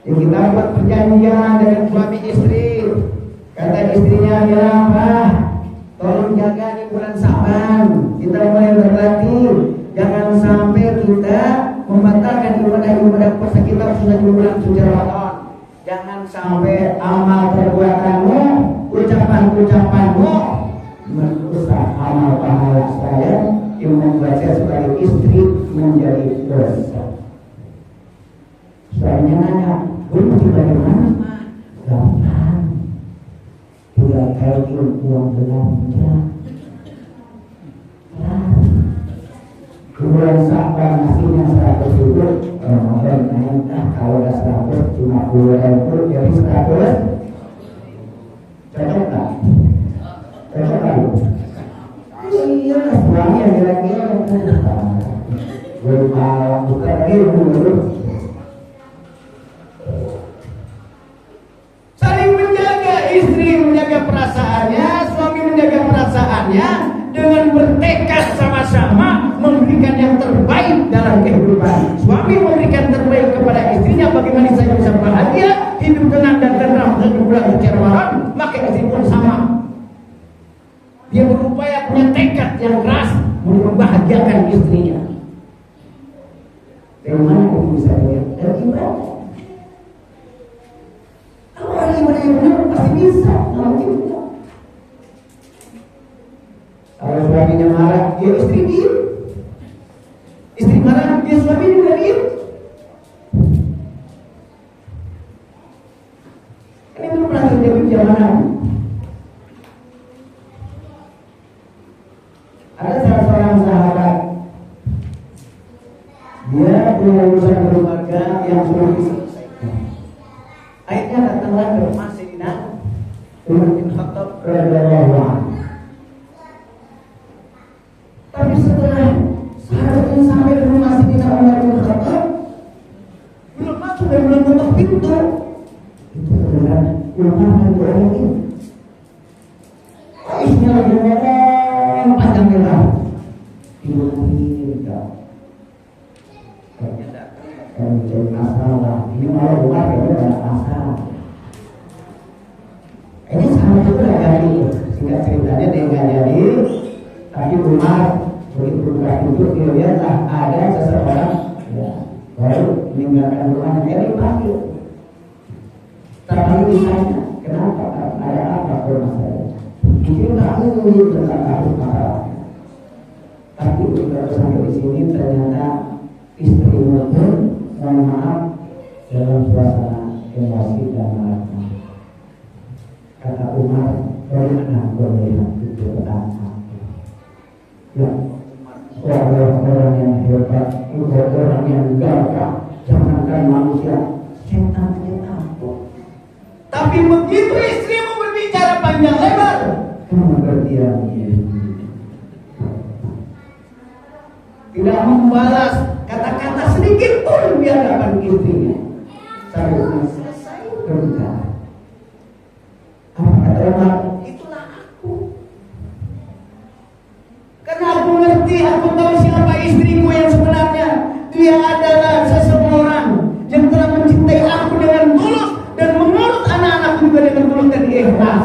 ya kita buat perjanjian dengan suami istri. Kata istrinya, ya Pak, tolong jaga di bulan Sya'ban. Kita mulai berlatih, jangan sampai kita membatalkan ibadah-ibadah puasa kita khususnya di bulan suci Ramadan. Jangan sampai amal perbuatanmu, ucapan-ucapanmu merusak amal pahala saya yang membuat saya sebagai istri menjadi dosa. Suaminya nanya, mesti bagaimana? Gampang, tinggal kaitin uang belanja. Bulan Sya'ban nasinya 100.000, Ramadan naik kalau ada 100 cuma 20.000 jadi 100. Cocok tak? Cocok tak? Iya, suami yang kira-kira bukan dulu. Saling menjaga, istri menjaga perasaannya, suami menjaga perasaannya dengan bertekad sama-sama memberikan yang terbaik dalam kehidupan. Suami memberikan terbaik kepada istrinya, bagaimana saya bisa bahagia, hidup tenang dan tenang di bulan suci Ramadan, maka istri pun sama. Dia berupaya punya tekad yang keras untuk membahagiakan istrinya. Dari mana itu bisa dilihat? Dari ibadah. Kalau orang ibadah yang benar pasti bisa. Kalau suaminya marah, dia istri diem. Istri marah, dia suami juga diem. Ini belum pernah terjadi zaman. Ada salah seorang sahabat, dia punya urusan keluarga yang sudah diselesaikan. Akhirnya datanglah ke rumah Sayyidina Umar bin Khattab radhiyallahu anhu. Tapi setelah sahabatnya sampai ke rumah Sayyidina Umar bin Khattab, belum masuk dan belum tutup pintu, itu benar Umar itu orang ini. Istrinya lagi ngomong panjang lebar, ibu kita kan jadi masalah. Ini malah Umar itu ada masalah. Ini sama juga jadi, singkat ceritanya dia nggak jadi. Tapi Umar begitu buka pintu, dia lihatlah ada seseorang ya, baru meninggalkan rumahnya, dia dipanggil. Tapi ditanya, kenapa? Ada apa rumah saya? Mungkin kamu tentang kasus masalahnya. Tapi kalau sampai di sini ternyata istrimu pun mohon maaf dalam suasana emosi dan marah. Kata Umar, bagaimana kau melihat itu pertama? Ya, orang-orang yang hebat, orang yang gagah, jangankan manusia, setan aja takut. Tapi begitu istrimu berbicara panjang lebar, Kamu berdiam diri. Tidak membalas kata-kata sedikit pun di hadapan istrinya. Sampai selesai berbicara. Apa kata Umar? itulah aku. Karena aku ngerti, aku tahu siapa istriku yang sebenarnya. Dia adalah seseorang yang telah mencintai aku dengan tulus dan mengurus anak-anakku juga dengan tulus dan ikhlas.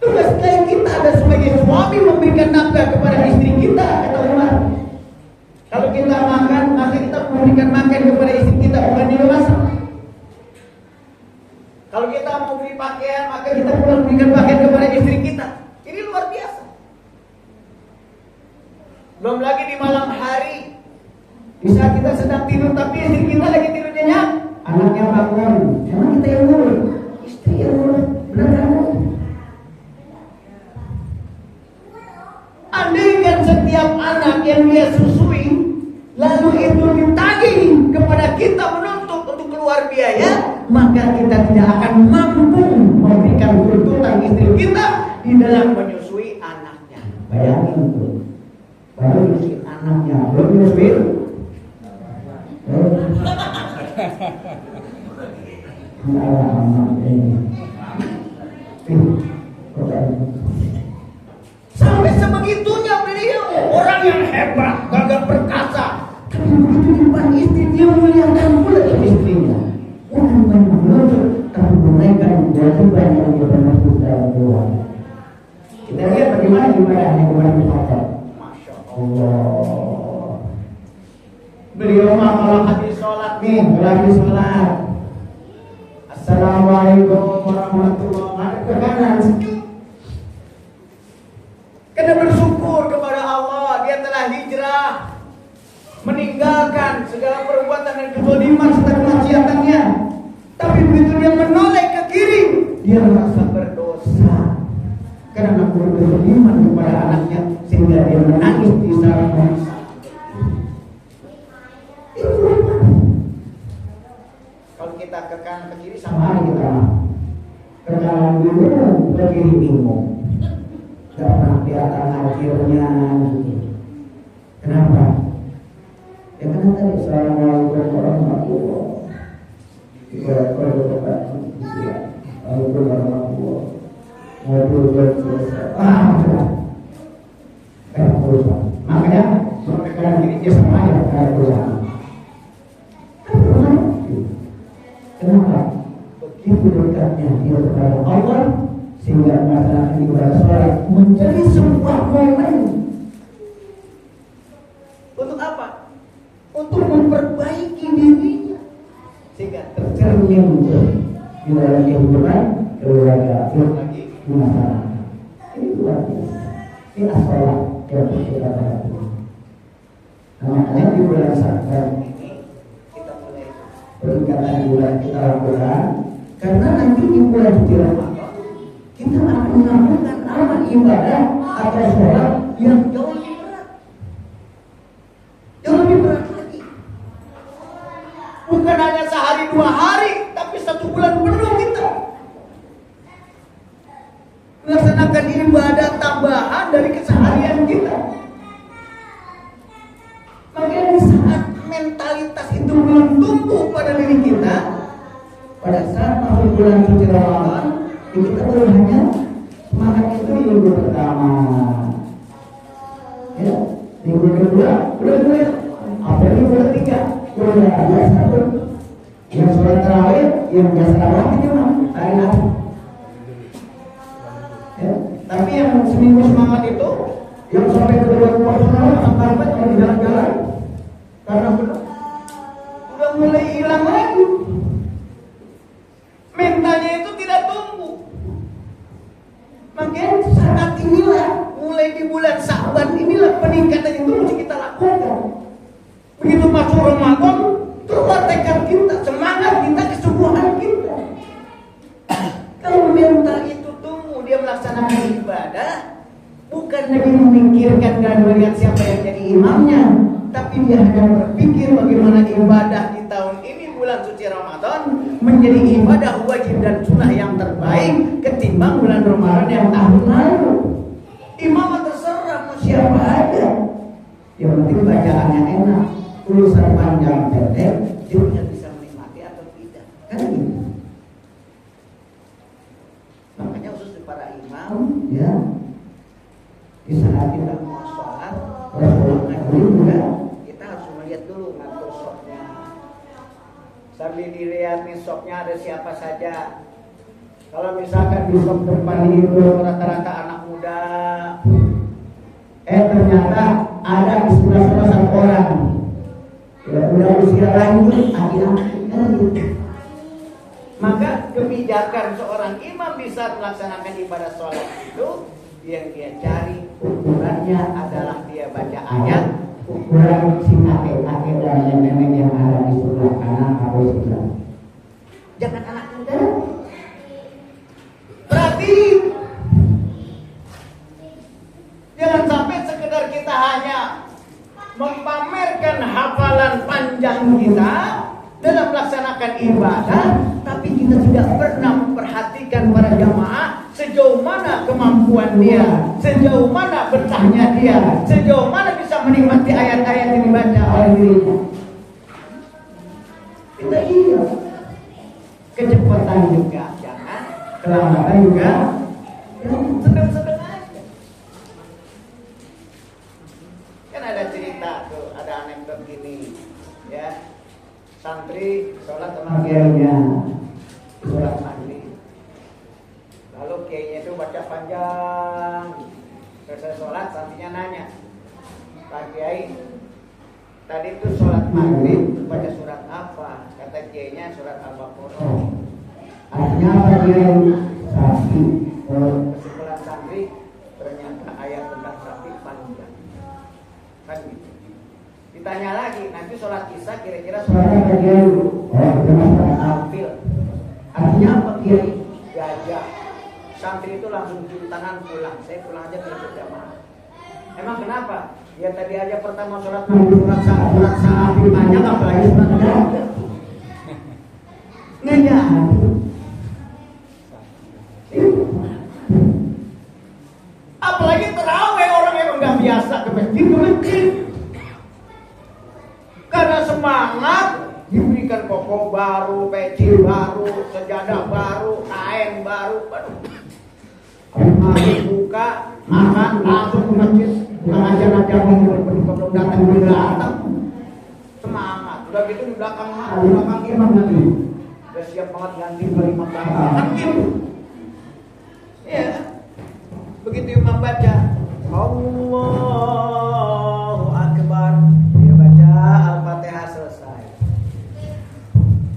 Tugas kita ada sebagai suami memberikan nafkah kepada istri kita, kata Umar. Kalau kita makan, maka kita memberikan makan kepada istri kita, bukan di rumah. Kalau kita mau beli pakaian, maka kita pula memberikan pakaian kepada istri kita. Ini luar biasa. Belum lagi di malam hari, Bisa kita sedang tidur tapi istri kita lagi tidur nyenyak. Anaknya bangun, emang kita yang ngurus, istri yang ngurus, benar kan? Andaikan setiap anak yang dia susui, lalu itu ditagih kepada kita menuntut untuk keluar biaya, maka kita tidak akan mampu memberikan tuntutan istri kita di dalam menyusui anaknya. bayangin tuh, baru nyusuin anaknya, belum nyusuin. Sampai sebegitunya beliau, orang yang hebat, gagah perkasa. Tapi begitu di depan istri dia muliakan pula istrinya. Bukan banyak menuntut, tapi menunaikan kewajiban yang dia bermaksud dalam keluarga. Kita lihat bagaimana ibadahnya kepada masyarakat. Masya Allah. Beliau mah kalau habis sholat nih, lagi sholat. Assalamualaikum warahmatullahi wabarakatuh. Ke kanan. Karena bersyukur kepada Allah, dia telah hijrah, meninggalkan segala perbuatan dan kezaliman serta kemaksiatannya. Tapi begitu dia menoleh ke kiri, dia merasa berdosa karena berkezaliman kepada anaknya sehingga dia menangis di saat masa. Kalau kita ke kanan ke kiri Sama sama kita ke kanan bingung, ke kiri bingung. Gak pernah kelihatan akhirnya. Kenapa? Ya karena tadi Assalamualaikum warahmatullahi wabarakatuh. Makanya sampai kanan kiri dia sama aja kayak perusahaan. Kenapa? Begitu dekatnya dia kepada Allah sehingga melaksanakan ibadah sholat menjadi sebuah momen. untuk apa? Untuk memperbaiki dirinya sehingga tercermin di dalam kehidupan keluarga Lagi masyarakat. Ini luar biasa. Ini sholat yang kita perhatikan. Nah, makanya di bulan Syawal ini kita mulai peningkatan bulan kita lakukan karena nanti di bulan suci Ramadan kita akan melakukan amal ibadah atau sholat yang jauh lebih berat. jauh lebih berat lagi. Bukan hanya sehari dua hari, tapi 1 bulan penuh kita melaksanakan ibadah tambahan dari keseharian kita. Makanya di saat mentalitas itu belum tumbuh pada diri kita, pada saat masuk bulan suci Ramadan, kita baru hanya semangat itu di minggu pertama, ya, minggu kedua, udah mulai, apa minggu ketiga, udah ada satu, yang sholat tarawih, yang biasa tarawih itu mah hari nanti. Ya, tapi yang seminggu semangat itu, yang sampai ke bulan puasa, sampai kalau di jalan-jalan, karena Udah mulai hilang lagi. Mentalnya itu tidak tumbuh. makanya saat inilah Mulai di bulan Syawal inilah peningkatan itu mesti kita lakukan. begitu masuk Ramadan, keluar tekad kita, semangat kita, kesungguhan kita. Kalau mental itu tumbuh, dia melaksanakan ibadah, Bukan lagi memikirkan dan melihat siapa yang jadi imamnya, tapi dia hanya berpikir bagaimana ibadah di tahun ini bulan suci Ramadan menjadi ibadah wajib dan sunnah yang terbaik ketimbang bulan Ramadan yang tahun lalu. Imam terserah mau siapa aja, yang penting bacaannya enak, urusan panjang pendek dia bisa menikmati atau tidak, kan gitu. Makanya khusus para imam, ya, di saat kita mau sholat, juga kita harus melihat dulu ngatur shopnya. Sambil dilihat nih shopnya ada siapa saja. Kalau misalkan di shop depan itu rata-rata anak muda, ternyata ada di sebelah satu orang, ya udah usia lanjut, akhir-akhir. Maka kebijakan seorang imam bisa melaksanakan ibadah sholat itu yang dia cari ukurannya adalah dia baca ayat, ukuran si kakek-kakek dan nenek-nenek yang ada di sebelah kanan atau sebelah. Jangan anak muda. Berarti jangan sampai sekedar kita hanya memamerkan hafalan panjang kita dalam melaksanakan ibadah, tapi kita tidak pernah memperhatikan para jamaah sejauh mana kemampuan dia, sejauh mana betahnya dia, sejauh mana bisa menikmati ayat-ayat yang dibaca oleh dirinya. Kita iya, kecepatan juga jangan, kelambatan juga, sedang-sedang aja. Kan ada cerita tuh, ada anekdot gini, ya. Santri sholat sama kiainya, sholat maghrib. Lalu kiainya itu baca panjang. Selesai sholat, santrinya nanya, Pak Kiai, tadi itu sholat maghrib baca surat apa? Kata kiainya surat Al-Baqarah. Artinya apa Kiai? Sapi. Kesimpulan santri, ternyata ayat tentang sapi panjang. Kan gitu. Ditanya lagi, nanti sholat isya kira-kira sholatnya apa Kiai? Al-Fil. Artinya apa Kiai? Gajah. Santri itu langsung cium tangan pulang. Saya pulang aja tidak berjamaah. Emang kenapa? Ya tadi aja pertama sholat surat sapi panjang, apalagi surat gajah. Nggak. Apalagi terawih, orang yang nggak biasa ke masjid. Karena semangat diberikan koko baru, peci baru, sejadah baru, kain baru. Hari buka, makan, langsung ke masjid. Ajar-ajar belum datang. Semangat. Udah gitu di belakang imam nanti. Udah siap banget ganti kalimat kan gitu. Ya. Begitu imam baca, Allahu Akbar. Al-Fatihah selesai.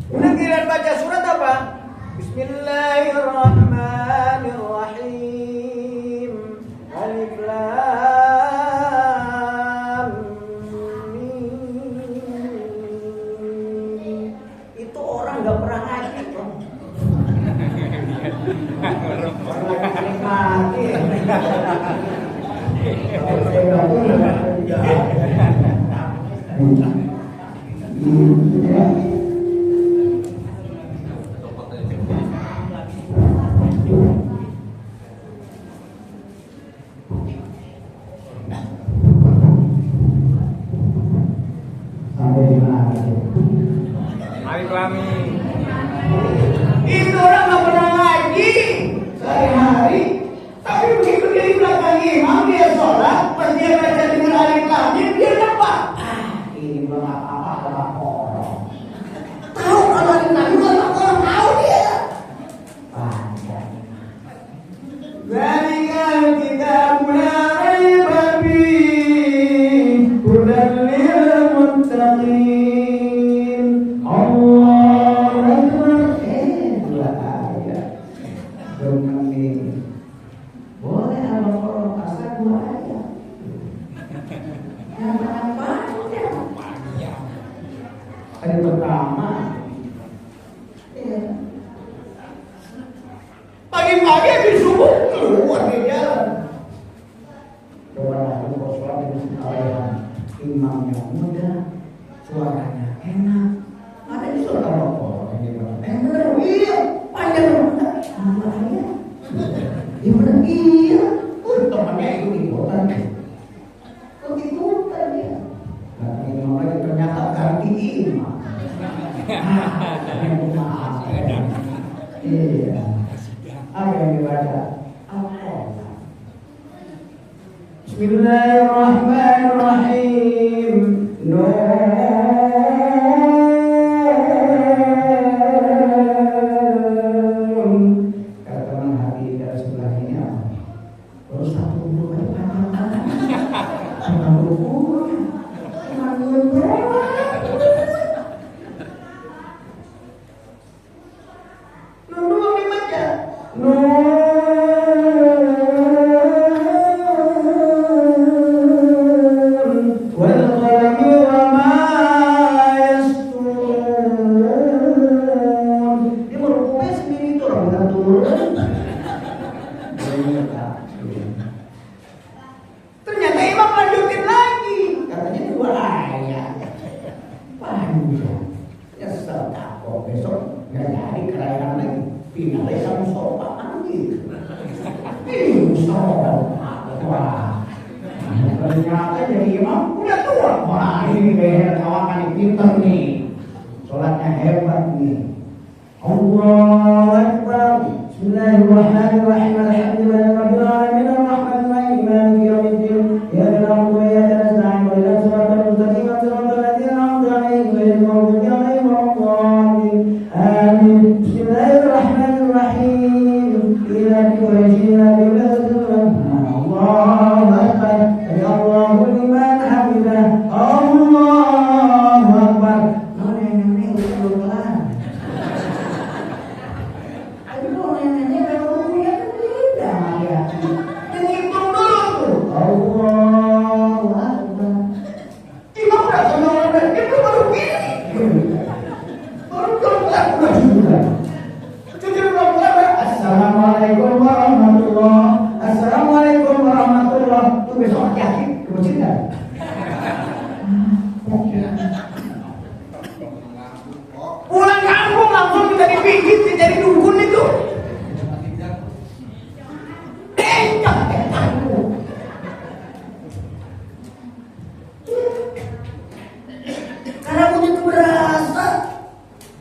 Udah kira baca surat apa? Bismillahirrahmanirrahim. Alif Lam Mim. Itu orang nggak pernah ngaji. Itu orang nggak pernah ngaji sehari-hari, tapi begitu dia di belakang imam dia sholat, pas dia baca dengan alif lam mim dia dapat. Ini belum apa-apa orang. Tahu kalau alif lam mim orang tahu dia. Zalikal kitabul la raiba fihi hudan lil muttaqin. Allahu Akbar. Boleh Al-Baqarah pasal 2 ayat. Yang apa? Ayat pertama. Pagi-pagi habis subuh keluar di jalan. imamnya muda, suaranya enak. Ada di suara rokok, bener, iya, panjang banget. Namanya, ya bener iya, temannya ikut-ikutan. Ikut-ikutan ya. Nah, imam lagi ternyata ganti imam. Iya. Apa yang dibaca? Al-Qur'an. Bismillahirrahmanirrahim. Kata teman hati dari sebelah ini apa? Baru satu huruf aja panjang. Ternyata imam lanjutin lagi. Katanya 2 ayat. Panjang. Ya serta kok besok nggak jadi kerayahan lagi. Finalnya sama sopan lagi. Wah. Ternyata jadi imam udah tua. Wah ini kayak kawan pinter nih. Sholatnya hebat nih. Allahu Akbar. Bismillahirrahmanirrahim. Alhamdulillahirabbil alamin arrahmanirrahim maliki yaumiddin. Iyyaka na'budu wa iyyaka nasta'in. Ihdinas siratal mustaqim siratal ladzina an'amta 'alaihim ghairil maghdubi 'alaihim waladdallin. Amin. Bismillahirrahmanirrahim. Ila biwajhina billahi Allahu Akbar. Ya Allahu liman hamidah. Allahu Akbar. Nenek ulang. Aduh nenek kalau punya tidak ya. Hitung dulu tuh. Allahu Akbar. Imam udah senang itu baru gini. Baru udah juga. Assalamualaikum warahmatullahi. Assalamualaikum warahmatullahi. Tuh besok hati-hati ke masjid kan? Pulang kampung langsung kita dipijit jadi dukun itu. Encok karena begitu berasa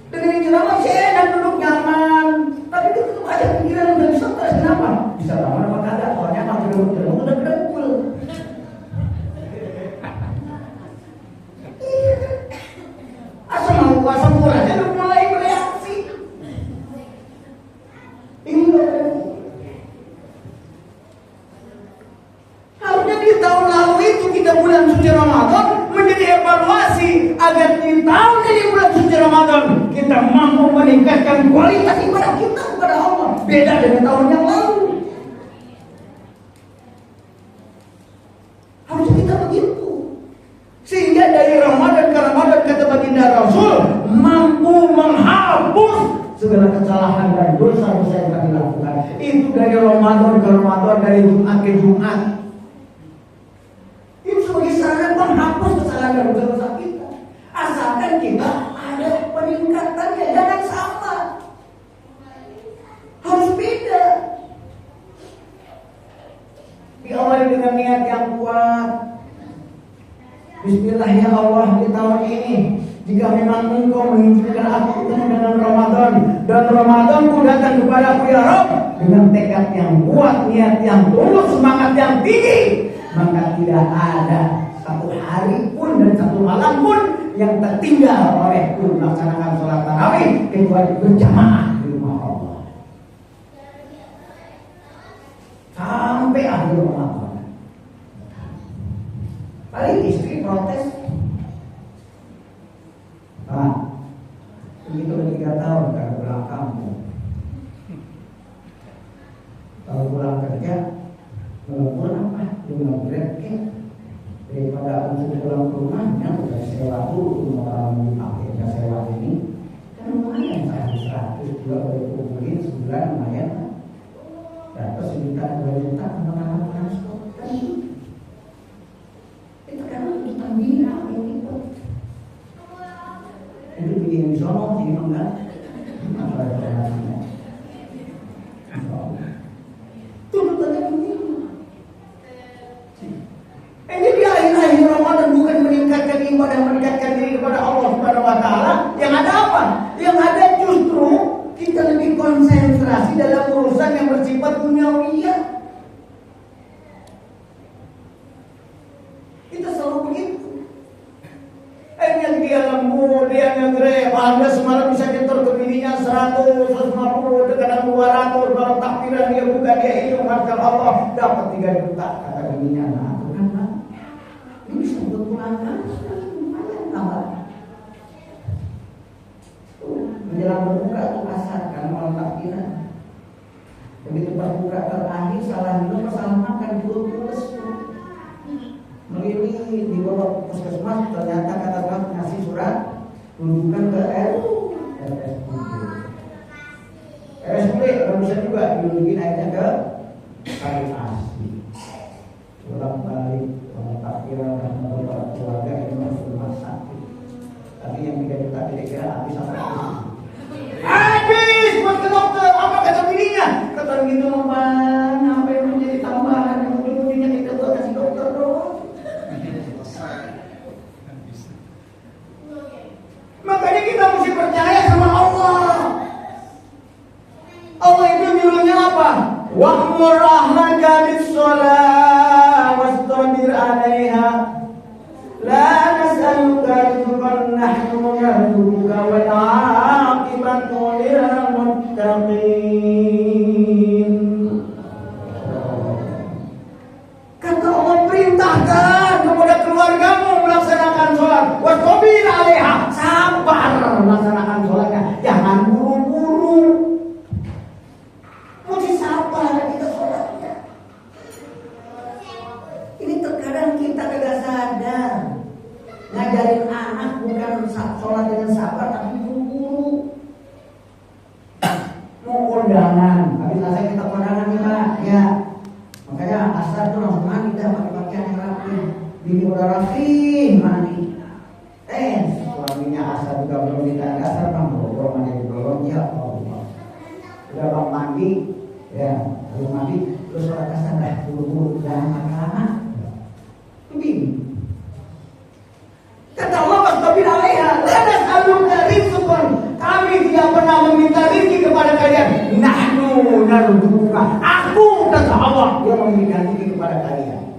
dengan ceramah saya enak duduk nyaman. Tapi itu tetap aja pikiran udah bisa stres. Kenapa? Bisa lama apa kagak? Soalnya makin duduk udah kedengkul. Asal mau puasa murah aja udah mulai bereaksi. Ini harusnya di tahun lalu itu kita bulan suci Ramadan menjadi evaluasi agar di tahun ini bulan suci Ramadan kita mampu meningkatkan kualitas ibadah kita kepada Allah beda dengan tahun yang lalu. Harusnya kita begitu sehingga dari Ramadan ke Ramadan kata baginda Rasul mampu menghapus segala kesalahan dan dosa-dosa yang kami lakukan. Itu dari Ramadan ke Ramadan, dari Jumat ke Jumat. Itu sebagai sarana menghapus kesalahan dan dosa-dosa kita. Asalkan kita ada peningkatannya, jangan sama. Harus beda. Diawali dengan niat yang kuat. Bismillah ya Allah, di tahun ini jika memang Engkau mengizinkan aku ketemu dengan Ramadan dan Ramadanku datang kepadaku ya Rabb dengan tekad yang kuat, niat yang tulus, semangat yang tinggi, maka tidak ada satu hari pun dan satu malam pun yang tertinggal olehku melaksanakan sholat tarawih kecuali berjamaah di rumah Allah sampai akhir Ramadan. Paling istri protes, Pak, begitu udah 3 tahun kan pulang kampung. Kalau pulang kerja, kalau pulang apa? Cuma berkek. Daripada untuk pulang ke rumahnya, udah sewa dulu orang dipakai sewa ini. Kan lumayan 100 juga boleh kumpulin sebulan lumayan. Dapat 1 juta 2 juta untuk transport kan. Itu kan ditambah Allah dapat 3 juta kata bininya. Nah, itu kan Pak. Ini bisa buat pulangan, lumayan tambah. Menjelang berbuka itu kasar kan malam takbiran. Begitu berbuka terakhir salah minum salah makan pules. Melili di bawah puskesmas ternyata kata Pak ngasih surat rujukan ke RSUD nggak bisa juga dirujukin akhirnya ke Kalisasi. Bolak balik takbiran dan beberapa keluarga itu masuk rumah sakit. Tapi yang 3 juta kira-kira habis sampai habis buat ke dokter. Apa kata bininya? Kata begitu Bang, apa yang menjadi tambahan yang ujung-ujungnya kita buat kasih dokter dong. Makanya kita mesti percaya sama Allah. Allah itu nyuruhnya apa? Wa'mur ahlaka bis-shalah wastabir 'alaiha. La nas'aluka rizqan nahnu narzuquka wal 'aqibatu lil muttaqin. Kata Allah perintahkan kepada keluargamu melaksanakan sholat. Wastabir 'alaiha. Sabar melaksanakan sholatnya. Jangan buru-buru. Mesti sabar kita sholatnya. Ini terkadang kita tidak sadar. Ngajarin anak bukan sholat dengan sabar tapi buru-buru. Mau kondangan, habis asal kita kondangan nih Pak, ya. Makanya asar tuh langsung mandi dah pakai pakaian yang rapi. Bini udah rapi mandi. Suaminya asar juga belum ditanya asar Bang, belum mandi belum ya Allah. Udah Bang mandi, ya belum mandi terus sholat asar dah buru-buru jangan lama-lama. Begini. Kata Allah wastabir 'alaiha la nas'aluka rizqan. Kami tidak pernah meminta rezeki kepada kalian. Nahnu narzuquka. Aku kata Allah yang memberikan rezeki kepada kalian.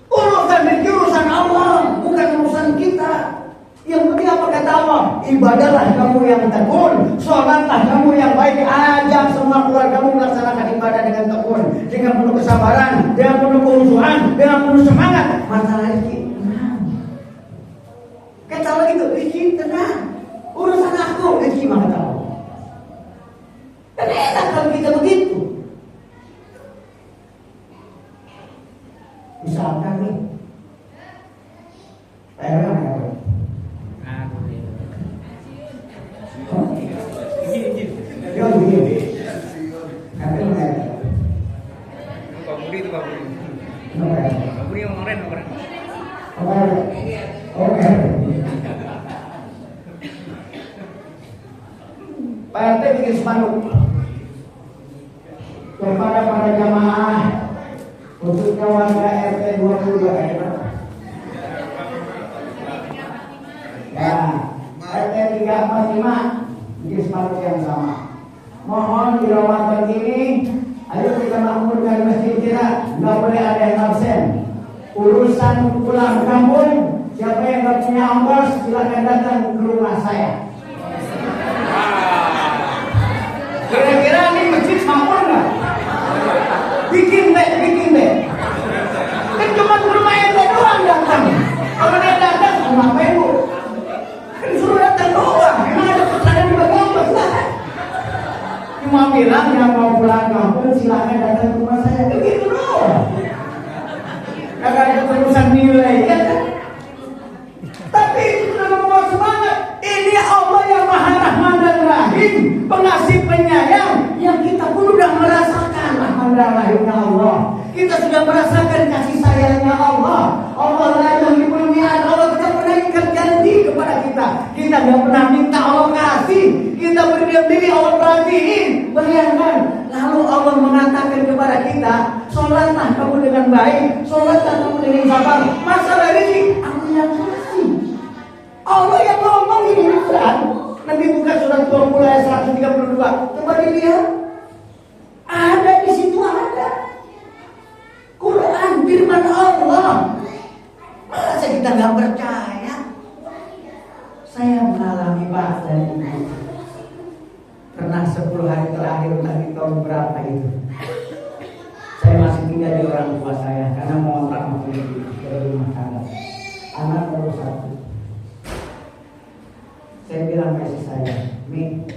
Urusan rezeki urusan Allah, bukan urusan kita. Yang penting apa kata Allah? Ibadahlah kamu yang tekun, sholatlah kamu yang baik. Ajak semua keluargamu melaksanakan ibadah dengan tekun, dengan penuh kesabaran, dengan penuh kehusuan, dengan penuh semangat. Masalah rezeki tenang. Kata Allah gitu, rezeki tenang. Urusan aku rezeki mah kata Allah. Dan enak kalau kita begitu. Misalkan nih, Pak RT bikin spanduk kepada para jamaah khususnya warga RT 22 ya, RT 345 bikin spanduk yang sama. Mohon di Ramadan ini ayo kita makmurkan masjid kita, nggak boleh ada yang absen. Urusan pulang kampung, siapa yang nggak punya ongkos silakan datang ke rumah saya. Kira-kira ini masjid makmur nggak? Bikin deh. Kan cuma ke rumah ente doang datang. Kalau dia datang, ngapain bu? Kan suruh datang doang. Emang ada pesanan di bagian ongkos lah. Cuma bilang yang mau pulang kampung silakan datang ke rumah saya. Begitu doang. Kagak ada urusan nilai, ya kan? Tapi itu sudah membawa semangat. Ini Allah yang Maha Rahman dan Rahim, pengasih penyayang, yang kita pun sudah merasakan Rahman dan Rahimnya Allah. Kita sudah merasakan kasih sayangnya Allah. Allah lah yang dimuliakan. Allah tidak pernah ingkar janji kepada kita. Kita tidak pernah minta Allah kasih. Kita berdiam diri Allah perhatiin. Bayangkan, lalu Allah mengatakan kepada kita, sholatlah kamu dengan baik, sholatlah kamu dengan sabar. Masalah rezeki, aku yang kasih. Allah yang ngomong ini bukan. Nanti buka surat Al-Qur'an ayat 132. Coba dilihat. Ada di situ ada. Quran firman Allah. Masa kita nggak percaya? Saya mengalami Pak dan Ibu. Pernah 10 hari terakhir tadi tahun berapa itu? Saya masih menjadi orang tua saya karena mau ngontrak di rumah tangga. Anak baru satu. Saya bilang ke istri saya, Mi,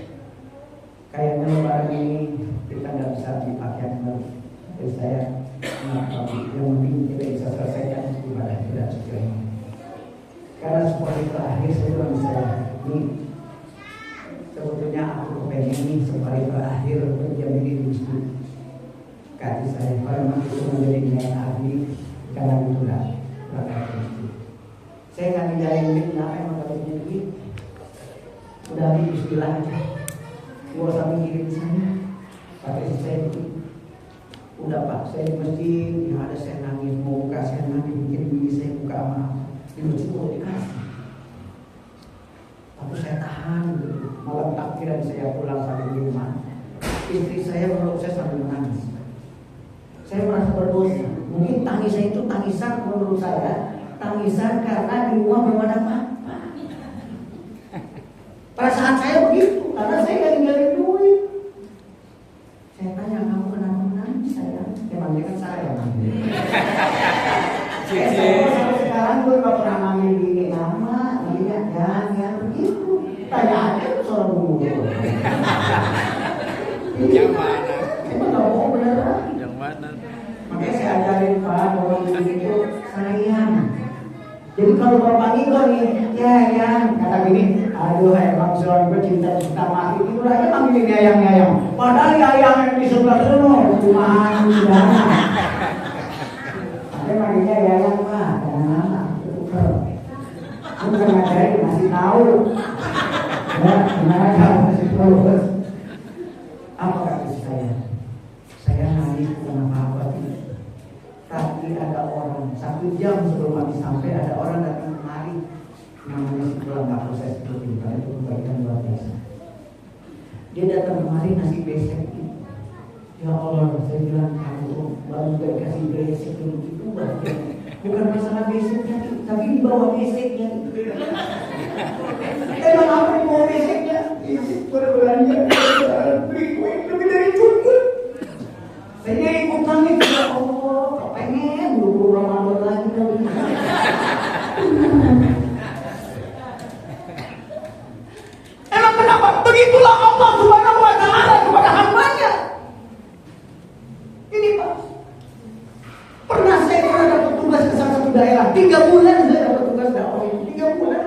kayaknya lebaran ini kita nggak bisa dipakai lagi. Jadi saya, yang penting kita bisa selesaikan ibadah tidak suci ini. Karena seperti terakhir saya bilang ke saya, Mi, sebetulnya aku pengen ini sebagai terakhir menjadi di masjid. Kata saya, kalau itu menjadi niat ahli, karena itulah berangkat ke masjid. Saya nggak ngejarin duit, kenapa emang gak punya duit? Udah bismillah aja, gak usah mikirin saya. Kata istri saya itu, udah Pak, saya di masjid, yang ada saya nangis, mau buka saya nangis, bikin bini saya buka sama di masjid mau dikasih. Tapi saya tahan gitu. Malam takbiran saya pulang sampai di rumah, istri saya meluk saya sambil menangis. Saya merasa berdosa. Mungkin tangis saya itu tangisan menurut saya, tangisan karena di rumah belum ada apa-apa. Perasaan saya begitu, karena saya nggak ninggalin duit. Saya tanya, kamu kenapa menangis sayang? Emangnya kan saya. Sampai sekarang gue nggak pernah manggil gini nama, gini jangan begitu. Tanya aja tuh soal guru. Yang mana? Emang nggak bohong beneran. Yang mana? Makanya saya ajarin Pak bahwa itu sayang. Jadi kalau bapak itu nih, ya kata gini, aduh emang suami gue cinta mati itu aja panggilin ayang. Padahal ayang yang di sebelah sana cuma ada panggilnya ayang Pak, karena tuker. Bukan ngajarin masih tahu. Ya, gimana masih tahu. Apa kata saya? Saya nangis bukan apa-apa tidak. Tapi ada orang 1 jam sebelum kami sampai ada orang datang kemari namanya setelah nggak proses itu karena itu kebaikan luar biasa. Dia datang kemari nasi besek itu. Ya Allah, saya bilang kamu baru gak kasih besek itu bukan masalah beseknya, tapi di bawah beseknya. Emang apa di bawah beseknya? Isi berbelanja beli kue lebih dari cukup. Saya ikut tangis ya Allah, pengen dulu Ramadan lagi kali. Emang kenapa? Begitulah Allah Subhanahu wa Ta'ala kepada hambanya. Ini Pak, pernah dapat tugas ke salah satu daerah 3 bulan saya dapat tugas dakwah itu 3 bulan.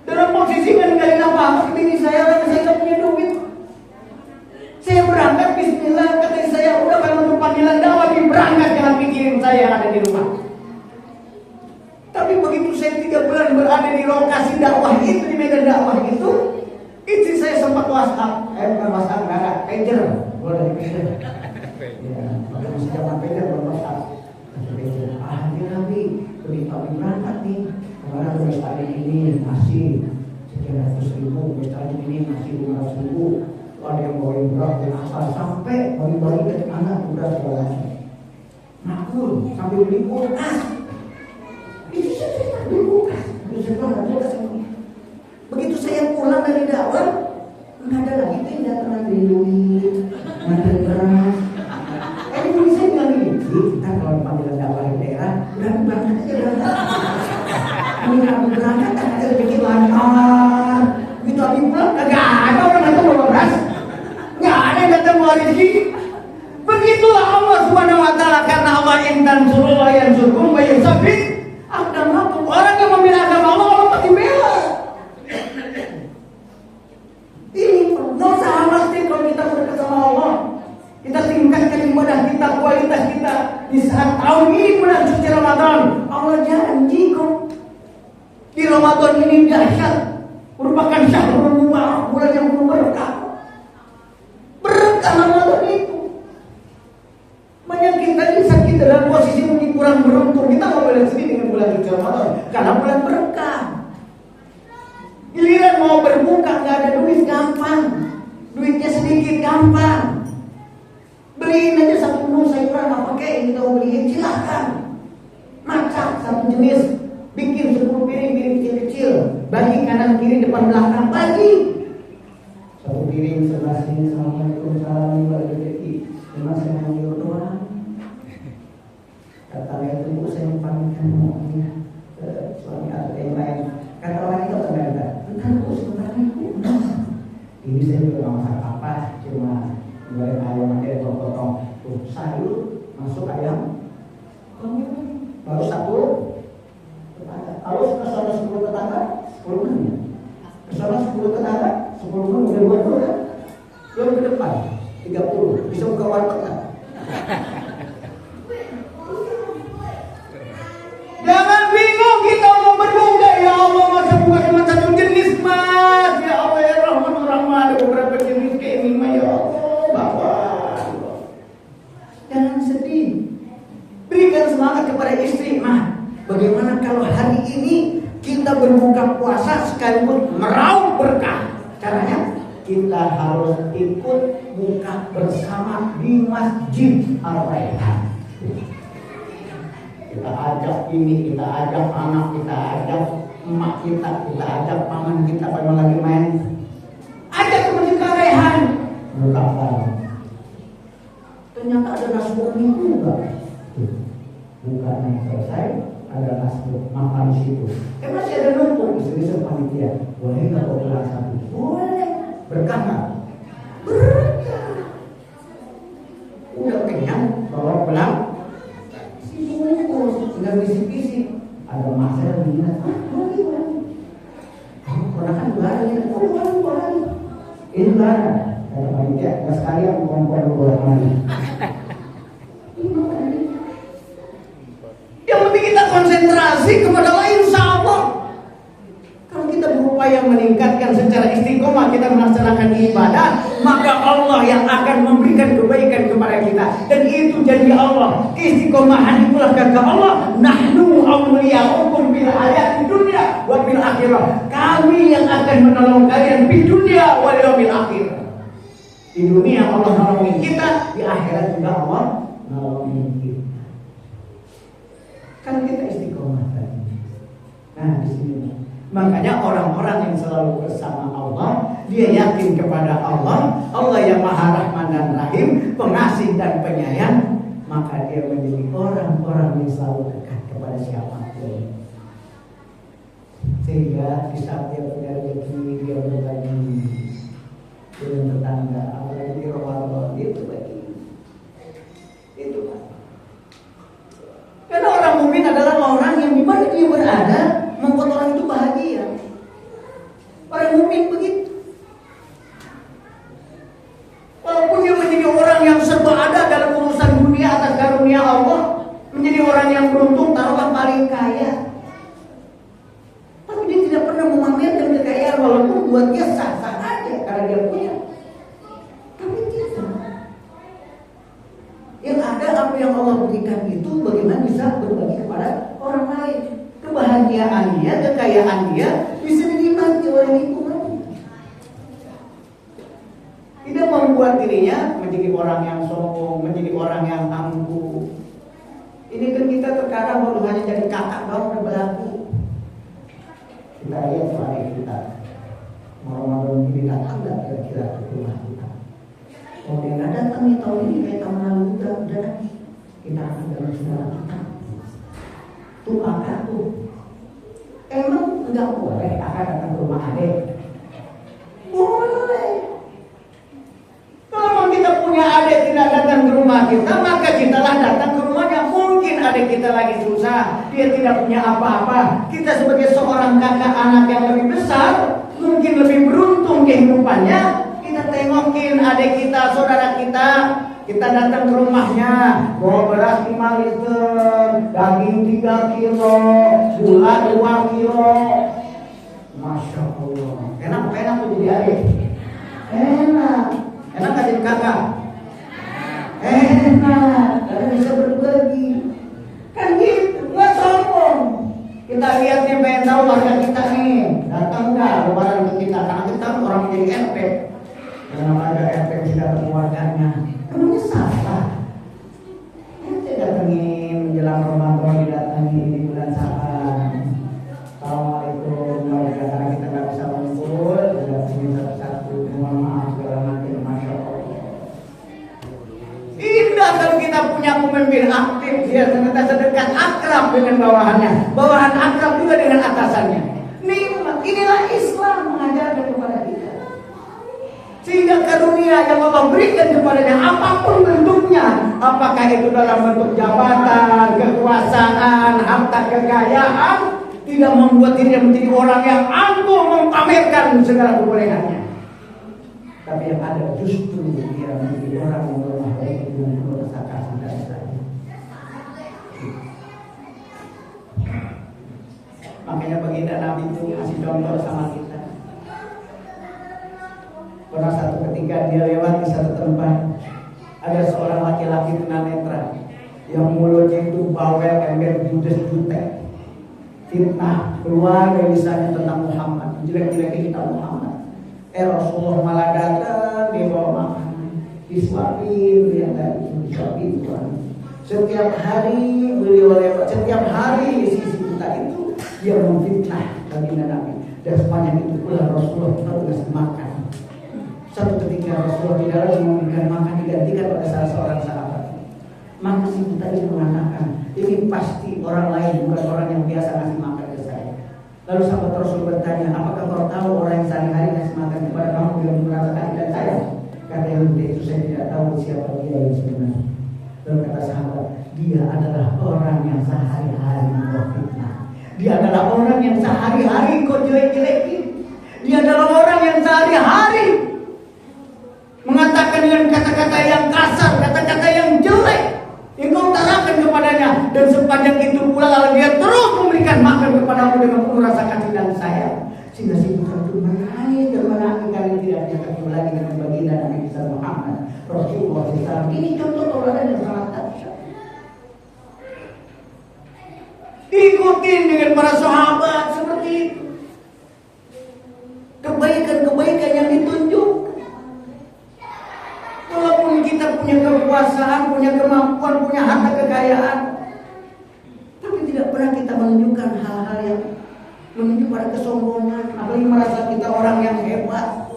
Dalam posisi nggak apa-apa, ini saya nggak punya duit. Saya berangkat bismillah, kata saya udah kalau untuk panggilan dakwah berangkat, jangan pikirin saya yang ada di rumah. Tapi begitu saya 3 bulan berada di lokasi dakwah itu, di medan dakwah itu, istri saya sempat WhatsApp, bukan WhatsApp, nggak ada, pager, boleh dari pager. Ya, masih zaman pager belum WhatsApp. Pager, Nabi, begitu kami berangkat nih, kemarin udah tadi ini masih 300.000, tadi ini masih 500.000. Ada yang bawain berat dan asal sampai bagi-bagi dari anak udah segala makmur sambil beli kulkas. Itu saya beli kulkas. Begitu saya pulang dari dakwah, nggak ada lagi itu yang datang beli duit, ngambil beras. Ini beli saya bilang gini, kita kalau panggilan dakwah di daerah, udah berangkat aja berangkat. Ini ngambil berangkat, kan ada bikin lancar. Begitu habis pulang, kagak ada orang datang bawa beras. Nggak ada yang datang bawa rezeki. Begitulah Allah Subhanahu wa Ta'ala, karena Allah intan suruh yang surkum bayar sabit. Agama orang yang membela agama Allah pasti bela. Ini dosa pasti kalau kita berdekat sama Allah. Kita tingkatkan ibadah kita, kualitas kita di saat tahun ini bulan suci Ramadan. Allah janji kok di Ramadan ini dahsyat, merupakan syahrul mubarak, bulan yang penuh berkah. Berkah Ramadan itu. Banyak kita ini sakit dalam posisi mungkin kurang beruntung. Kita nggak boleh sedih dengan bulan suci Ramadan karena bulan berkah. Giliran mau berbuka nggak ada duit gampang, duitnya sedikit gampang. Beliin aja satu menu sayuran apa kayak kita mau beliin silahkan. Masak satu jenis, bikin 10 piring kecil-kecil, bagi kanan kiri depan belakang, bagi satu piring sebelah sini. Assalamualaikum warahmatullahi wabarakatuh. Cuma saya mau doang. Kata lain itu saya pamitkan ngomongnya ke suami atau yang lain. Kata orang itu ternyata, entah itu sebentar itu. Ini saya juga nggak masak apa, cuma goreng ayam aja potong tuh sayur masuk ayam, baru satu. Kalau ke sana 10 tetangga, 10 menit. Ke sana 10 tetangga, 10 menit udah buat dulu kan? Yang ke depan 30, bisa buka warteg kan? Jangan bingung kita mau berbuka, ya Allah, masa buka cuma satu jenis mas, ya Allah ya Rahman Rahman, ada beberapa jenis kayak ini mah ya Allah, Bapak. Jangan sedih. Berikan semangat kepada istri, mah. Bagaimana kalau hari ini kita berbuka puasa sekaligus meraup berkah? Caranya kita harus ikut buka bersama di Masjid Ar-Rayhan. Kita ajak ini, kita ajak anak, kita ajak emak kita ajak paman kita kalau lagi main. Ajak ke Masjid Ar-Rayhan. Buka bareng. Ternyata ada nasbuknya juga. Bukanya selesai, ada nasbuk makan di situ. Masih ada numpuk istri-istri panitia. Boleh nggak kau pulang satu? Boleh. Berkah nggak? Berkah. Udah kenyang, bawa pulang. Si bungkus, tinggal bisik-bisik. Ada masa yang begini. Boleh. Kamu ponakan 2 hari, boleh. Ini mana? Kata panitia, nggak sekalian perempuan 2 hari. Yang penting kita konsentrasi kepada Allah, insya Allah. Kalau kita berupaya meningkatkan secara istiqomah, kita melaksanakan ibadah, maka Allah yang akan memberikan kebaikan kepada kita. Dan itu janji Allah. Istiqomahan itulah kata Allah, nahnu awliya'ukum bil hayati dunya wa bil akhirah. Kami yang akan menolong kalian di dunia wal yaumil akhir. Di dunia Allah nolongin kita, di akhirat juga Allah nolongin kita. Kan kita istiqomah tadi. Nah, di sini. Makanya orang-orang yang selalu bersama Allah, dia yakin kepada Allah, Allah yang Maha Rahman dan Rahim, pengasih dan penyayang, maka dia menjadi orang-orang yang selalu dekat kepada siapapun. Sehingga di saat dia punya rezeki, dia berbagi dengan tetangga, apalagi di Ramadan, dia berbagi. Itu kan. Karena orang mukmin adalah orang yang di mana dia berada membuat orang itu bahagia. Orang mukmin begitu. Walaupun dia menjadi orang yang serba ada dalam urusan dunia atas karunia Allah, menjadi orang yang beruntung, taruhlah paling kaya, tapi dia tidak pernah memamerkan kekayaan walaupun buat dia sah-sah aja karena dia punya. Tapi tidak. Yang ada apa yang Allah berikan itu bagaimana bisa berbagi kepada orang lain. Kebahagiaan dia, kekayaan dia bisa dinikmati oleh lingkungan. Tidak membuat dirinya menjadi orang yang sombong, menjadi orang yang angkuh. Ini kan kita terkadang baru hanya jadi kakak doang berlaku. Kita lihat suami kita, Ramadan ini datang dan kira-kira ke rumah kita. Oh dia nggak datang nih tahun ini kayak tahun lalu, udah kita akan dalam saudara kita. Tuh kakak tuh, emang nggak boleh kakak datang ke rumah adik? Boleh. Kalau kita punya adik tidak datang ke rumah kita, maka kitalah datang ke rumahnya. Mungkin adik kita lagi susah, dia tidak punya apa-apa. Kita sebagai seorang kakak anak yang lebih besar, mungkin lebih beruntung kehidupannya. Kita tengokin adik kita, saudara kita datang ke rumahnya, bawa beras 5 liter, daging 3 kilo, gula 2 kilo. Masya Allah, enak tuh jadi adik. Enak gak jadi kakak? Enak, karena bisa berbagi. Kan gitu, gak sombong. Kita lihat nih, pengen tahu warga kita nih datang gak lebaran ke kita, karena kita orang menjadi RT. Karena ada RT tidak keluarganya, emangnya salah? RT datengin menjelang Ramadan, didatengin di bulan Sa'ban. Assalamualaikum, karena kita gak bisa ngumpul, didatengin satu-satu, mohon maaf segala macam. Masya Allah. Indah kalau kita punya pemimpin aktif dia ternyata sedekat akrab dengan bawahannya, bawahan akrab juga dengan atasannya. Nikmat, inilah Islam mengajarkan kepada kita. Sehingga karunia yang Allah berikan kepadanya apapun bentuknya, apakah itu dalam bentuk jabatan, kekuasaan, harta kekayaan, tidak membuat dirinya menjadi orang yang angkuh mempamerkan segala kebolehannya. Tapi yang ada justru dia menjadi orang yang lemah lembut dengan rasa kasih dan sayang. Makanya baginda Nabi itu kasih contoh sama kita. Pernah satu ketika dia lewat di satu tempat, ada seorang laki-laki tunanetra yang mulutnya itu bawel, ember, judes, jutek, fitnah keluar dari lisannya tentang Muhammad, jelek-jelekin kita Muhammad. Rasulullah malah datang, dia bawa makanan, disuapin, dia tadi disuapin Tuhan. Setiap hari beliau lewat, setiap hari sisi kita itu dia memfitnah baginda Nabi. Dan sepanjang itu pula Rasulullah terus makan. Satu ketika Rasulullah tidak lagi memberikan makan, digantikan oleh salah seorang sahabat. Maka si kita ini mengatakan, ini pasti orang lain, bukan orang yang biasa ngasih makan ke saya. Lalu sahabat Rasul bertanya, apakah kau tahu orang yang sehari-hari ngasih makan kepada kamu yang merasakan dan saya? Kata yang itu saya tidak tahu siapa dia yang sebenarnya. Lalu kata sahabat, dia adalah orang yang sehari-hari kau fitnah. Dia adalah orang yang sehari-hari kau jelek-jelekin. Dia adalah orang yang sehari-hari mengatakan dengan kata-kata yang kasar, kata-kata yang jelek, yang kau utarakan kepadanya. Dan sepanjang itu pula lalu dia terus memberikan makan kepadamu dengan penuh rasa kasih dan sayang. Sehingga si putra itu menangis dan menangis kali tidak dia ketemu lagi dengan baginda Nabi besar Muhammad Rasulullah SAW. Ini contoh tauladan yang sangat dahsyat. Ikutin dengan para sahabat seperti itu. Kebaikan-kebaikan yang ditunjukkan. Walaupun kita punya kekuasaan, punya kemampuan, punya harta kekayaan, tapi tidak pernah kita menunjukkan hal-hal yang menunjukkan pada kesombongan. Apalagi merasa kita orang yang hebat,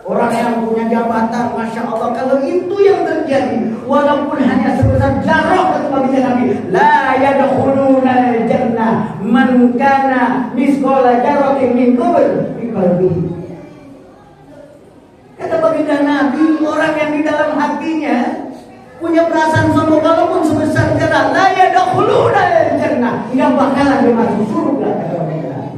orang yang punya jabatan. Masya Allah, kalau itu yang terjadi, walaupun hanya sebesar jarah kata baginda Nabi, la yadkhuluna jannah man kana misqala dzarratin min kibr fi qalbihi. Kata baginda Nabi, orang yang di dalam hatinya punya perasaan sombong walaupun sebesar zarah, la yadkhuluna jannah, enggak bakalan masuk surga kata baginda Nabi.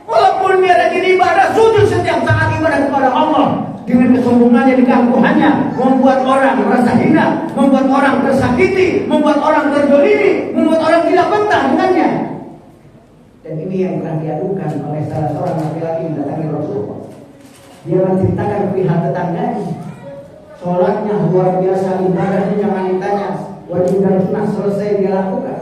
Walaupun dia rajin ibadah, sujud setiap saat ibadah kepada Allah, dengan kesombongannya, keangkuhannya, membuat orang merasa hina, membuat orang tersakiti, membuat orang terzalimi, membuat orang tidak betah dengannya. Dan ini yang pernah diadukan oleh salah seorang laki-laki mendatangi Rasulullah. Dia menceritakan perihal tetangganya, sholatnya luar biasa, ibadahnya jangan ditanya, wajib dan sunnah selesai dia lakukan.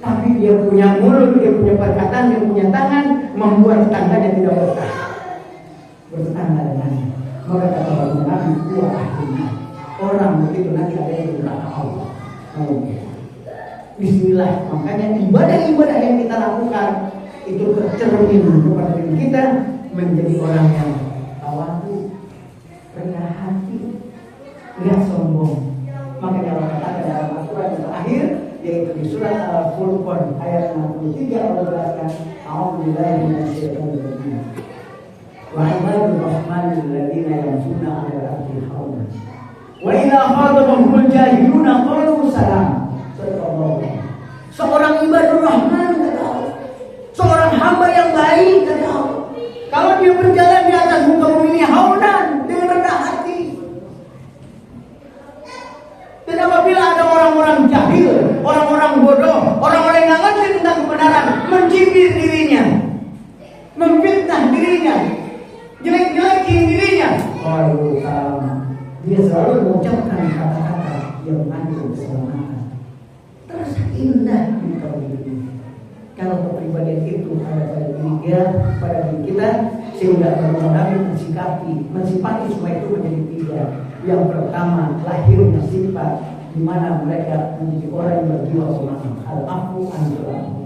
Tapi dia punya mulut, dia punya perkataan, dia punya tangan, membuat tetangganya tidak betah bertetangga dengannya. Maka kata baginda Nabi, dua akhirnya orang begitu nanti ada yang berkata Allah. Bismillah. Makanya ibadah-ibadah yang kita lakukan itu tercermin kepada diri kita menjadi orang yang tawadhu, rendah hati, tidak sombong. Makanya Allah katakan dalam Al-Quran yang terakhir, yaitu di surat Al-Furqan ayat 63 Allah berkata, A'udzubillahi minasyaitonir rajim. Wa ibadul rahmanil ladzina yamshuna 'alal ardi hauna. Wa idza khatabahumul jahiluna qalu salam. Seorang ibadur rahman kata Allah, seorang hamba yang baik kata Allah, kalau dia berjalan di atas muka bumi ini haunan, dengan rendah hati. Dan apabila ada orang-orang jahil, orang-orang bodoh, orang-orang yang nggak ngerti tentang kebenaran, mencibir dirinya, memfitnah dirinya, jelek-jelekin dirinya, dia selalu mengucapkan kata-kata yang mengandung keselamatan. Terasa indah di muka bumi ini. Kalau kepribadian itu ada pada diri dia, pada diri kita, sehingga Nabi mensifati semua itu menjadi tiga. Yang pertama, lahirnya sifat di mana mereka menjadi orang yang berjiwa pemaaf, al-afu an-du'afu,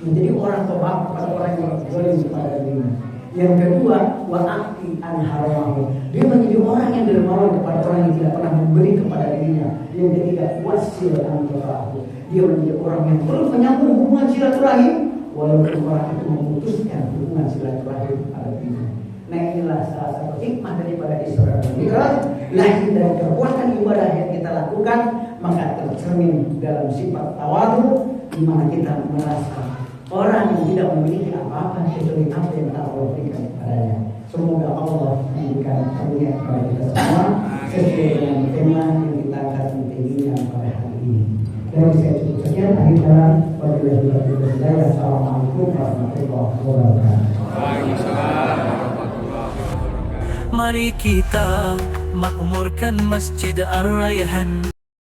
menjadi orang pemaaf kepada orang yang berzalim kepada dirinya. Yang kedua, wa'ati anharahu. Dia menjadi orang yang dermawan kepada orang yang tidak pernah memberi kepada dirinya. Yang ketiga, wasil anharahu. Dia menjadi orang yang terus menyambung hubungan silaturahim walaupun orang itu memutuskan hubungan silaturahim pada dirinya. Nah, inilah salah satu hikmah daripada Isra dan Mi'raj. Lahir dari kekuatan ibadah yang kita lakukan, maka tercermin dalam sifat tawadu, di mana kita merasa orang yang tidak memiliki apa-apa kecuali apa yang Allah berikan kepadanya. Semoga Allah memberikan karunia kepada kita semua sesuai dengan tema yang kita angkat tingginya pada hari ini. Dan saya cukup sekian. Akhir kata, wassalamualaikum warahmatullahi wabarakatuh. Mari kita makmurkan Masjid Ar-Rayhan